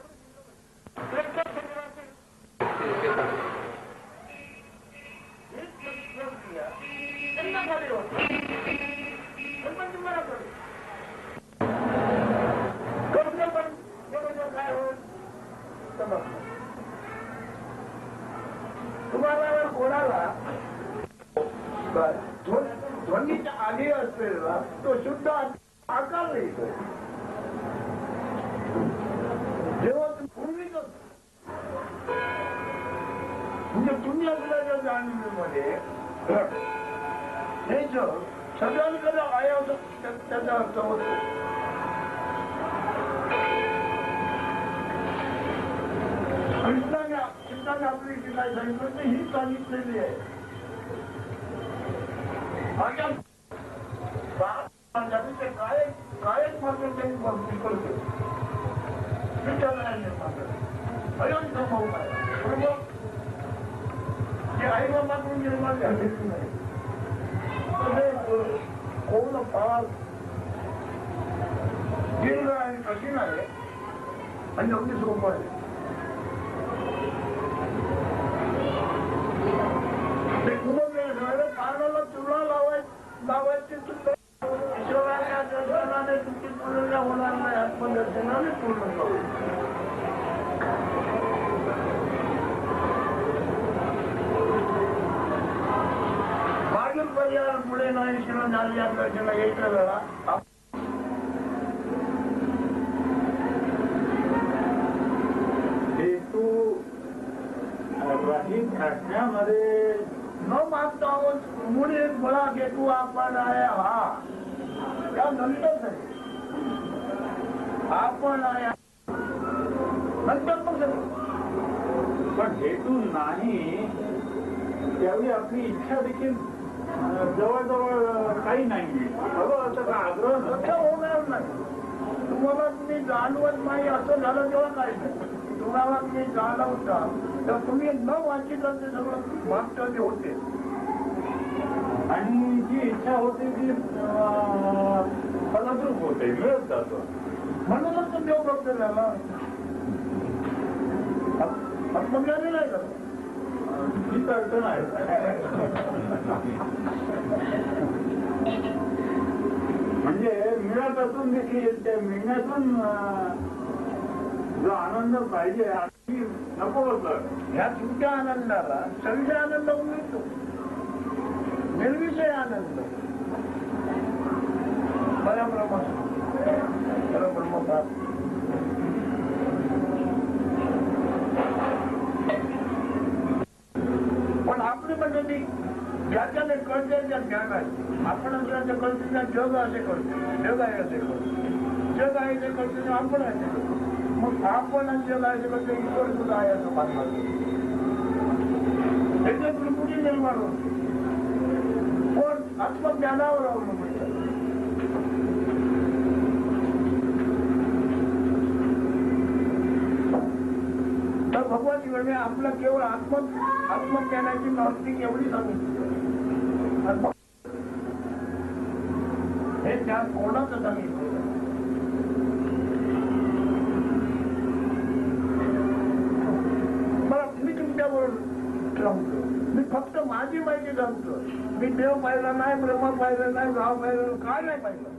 तुम्हाला कोणाला ध्वनीच्या आधी असलेला तो शुद्ध आकार नाही. जेव्हा पूर्वीच म्हणजे तुम्ही असल्याच्या जाणीवीमध्ये हे जग सगळ्यांकडे आहे असं त्याचा अर्थ होतो. कृष्णाने आपली काय सांगितलं तर ही सांगितलेली आहे. कायच मात्र त्यांनी भक्ती करतो. विचारायला मात्र अयोध्या भाऊ काय बरोबर जे आई बाबाकडून निर्माण झालेली नाही कोण फार दीर्घ आणि कठीण आहे आणि अगदी सोपं आहे. ते खूप वेळ झालं कानाला चुला लावायची सुद्धा ईश्वराच्या दर्शनाने तुमची पूर्ण होणार नाही. आत्मदर्शनाने पूर्ण होईल. मागील पर्याय पुढे नाही शिव झाली दर्शना यायच्या वेळा हेतू रहित असण्यामध्ये न मागता आहोत. मुळे बळा हेतू आपण आहे हा त्यानंतरच आहे. आपण आहे नंतर मग पण हेतू नाही त्यावेळी आपली इच्छा देखील जवळजवळ काही नाही. असं का आग्रह होणार नाही. तुम्हाला तुम्ही जाणवत नाही असं झालं तेव्हा काय तुम्हाला तुम्ही जाणवता तर तुम्ही न वाचिता ते सगळं मागचं जे होते आणि जी इच्छा होते ती फलद्रूप होते मिळत जातो. म्हणूनच तो देव भक्त झाला. आत्मज्ञानी नाही का हीच अडचण आहे. म्हणजे मिळत असून देखील त्या मिळण्यातून जो आनंद पाहिजे नको होतं. ह्या तुमच्या आनंदाला संशय आनंद मिळतो. निर्विषय आनंद परब्रह्म प्राप्त. असं कळतं ना जग असे कळतं, जग आहे असे कळतं, जग आहे ते कळतं, आपण आहे ते कळतं. मग आपण आणि जग आहे ते कळतं, ईश्वर सुद्धा आहे असं मानला त्याच्या त्रिपुटी निर्माण होते. पण आत्मज्ञानावर अवलंबून तर भगवान शिवाने आपला केवळ आत्मज्ञानाची नॉस्टिक एवढी सांगितली. हे त्या कोणाचं सांगितलं. मी तुमच्याबरोबर सांगतो, मी फक्त माझी माहिती सांगतो. मी देव पाहिला नाही, ब्रह्मा पाहिला नाही, भाव पाहिला काय नाही पाहिलं.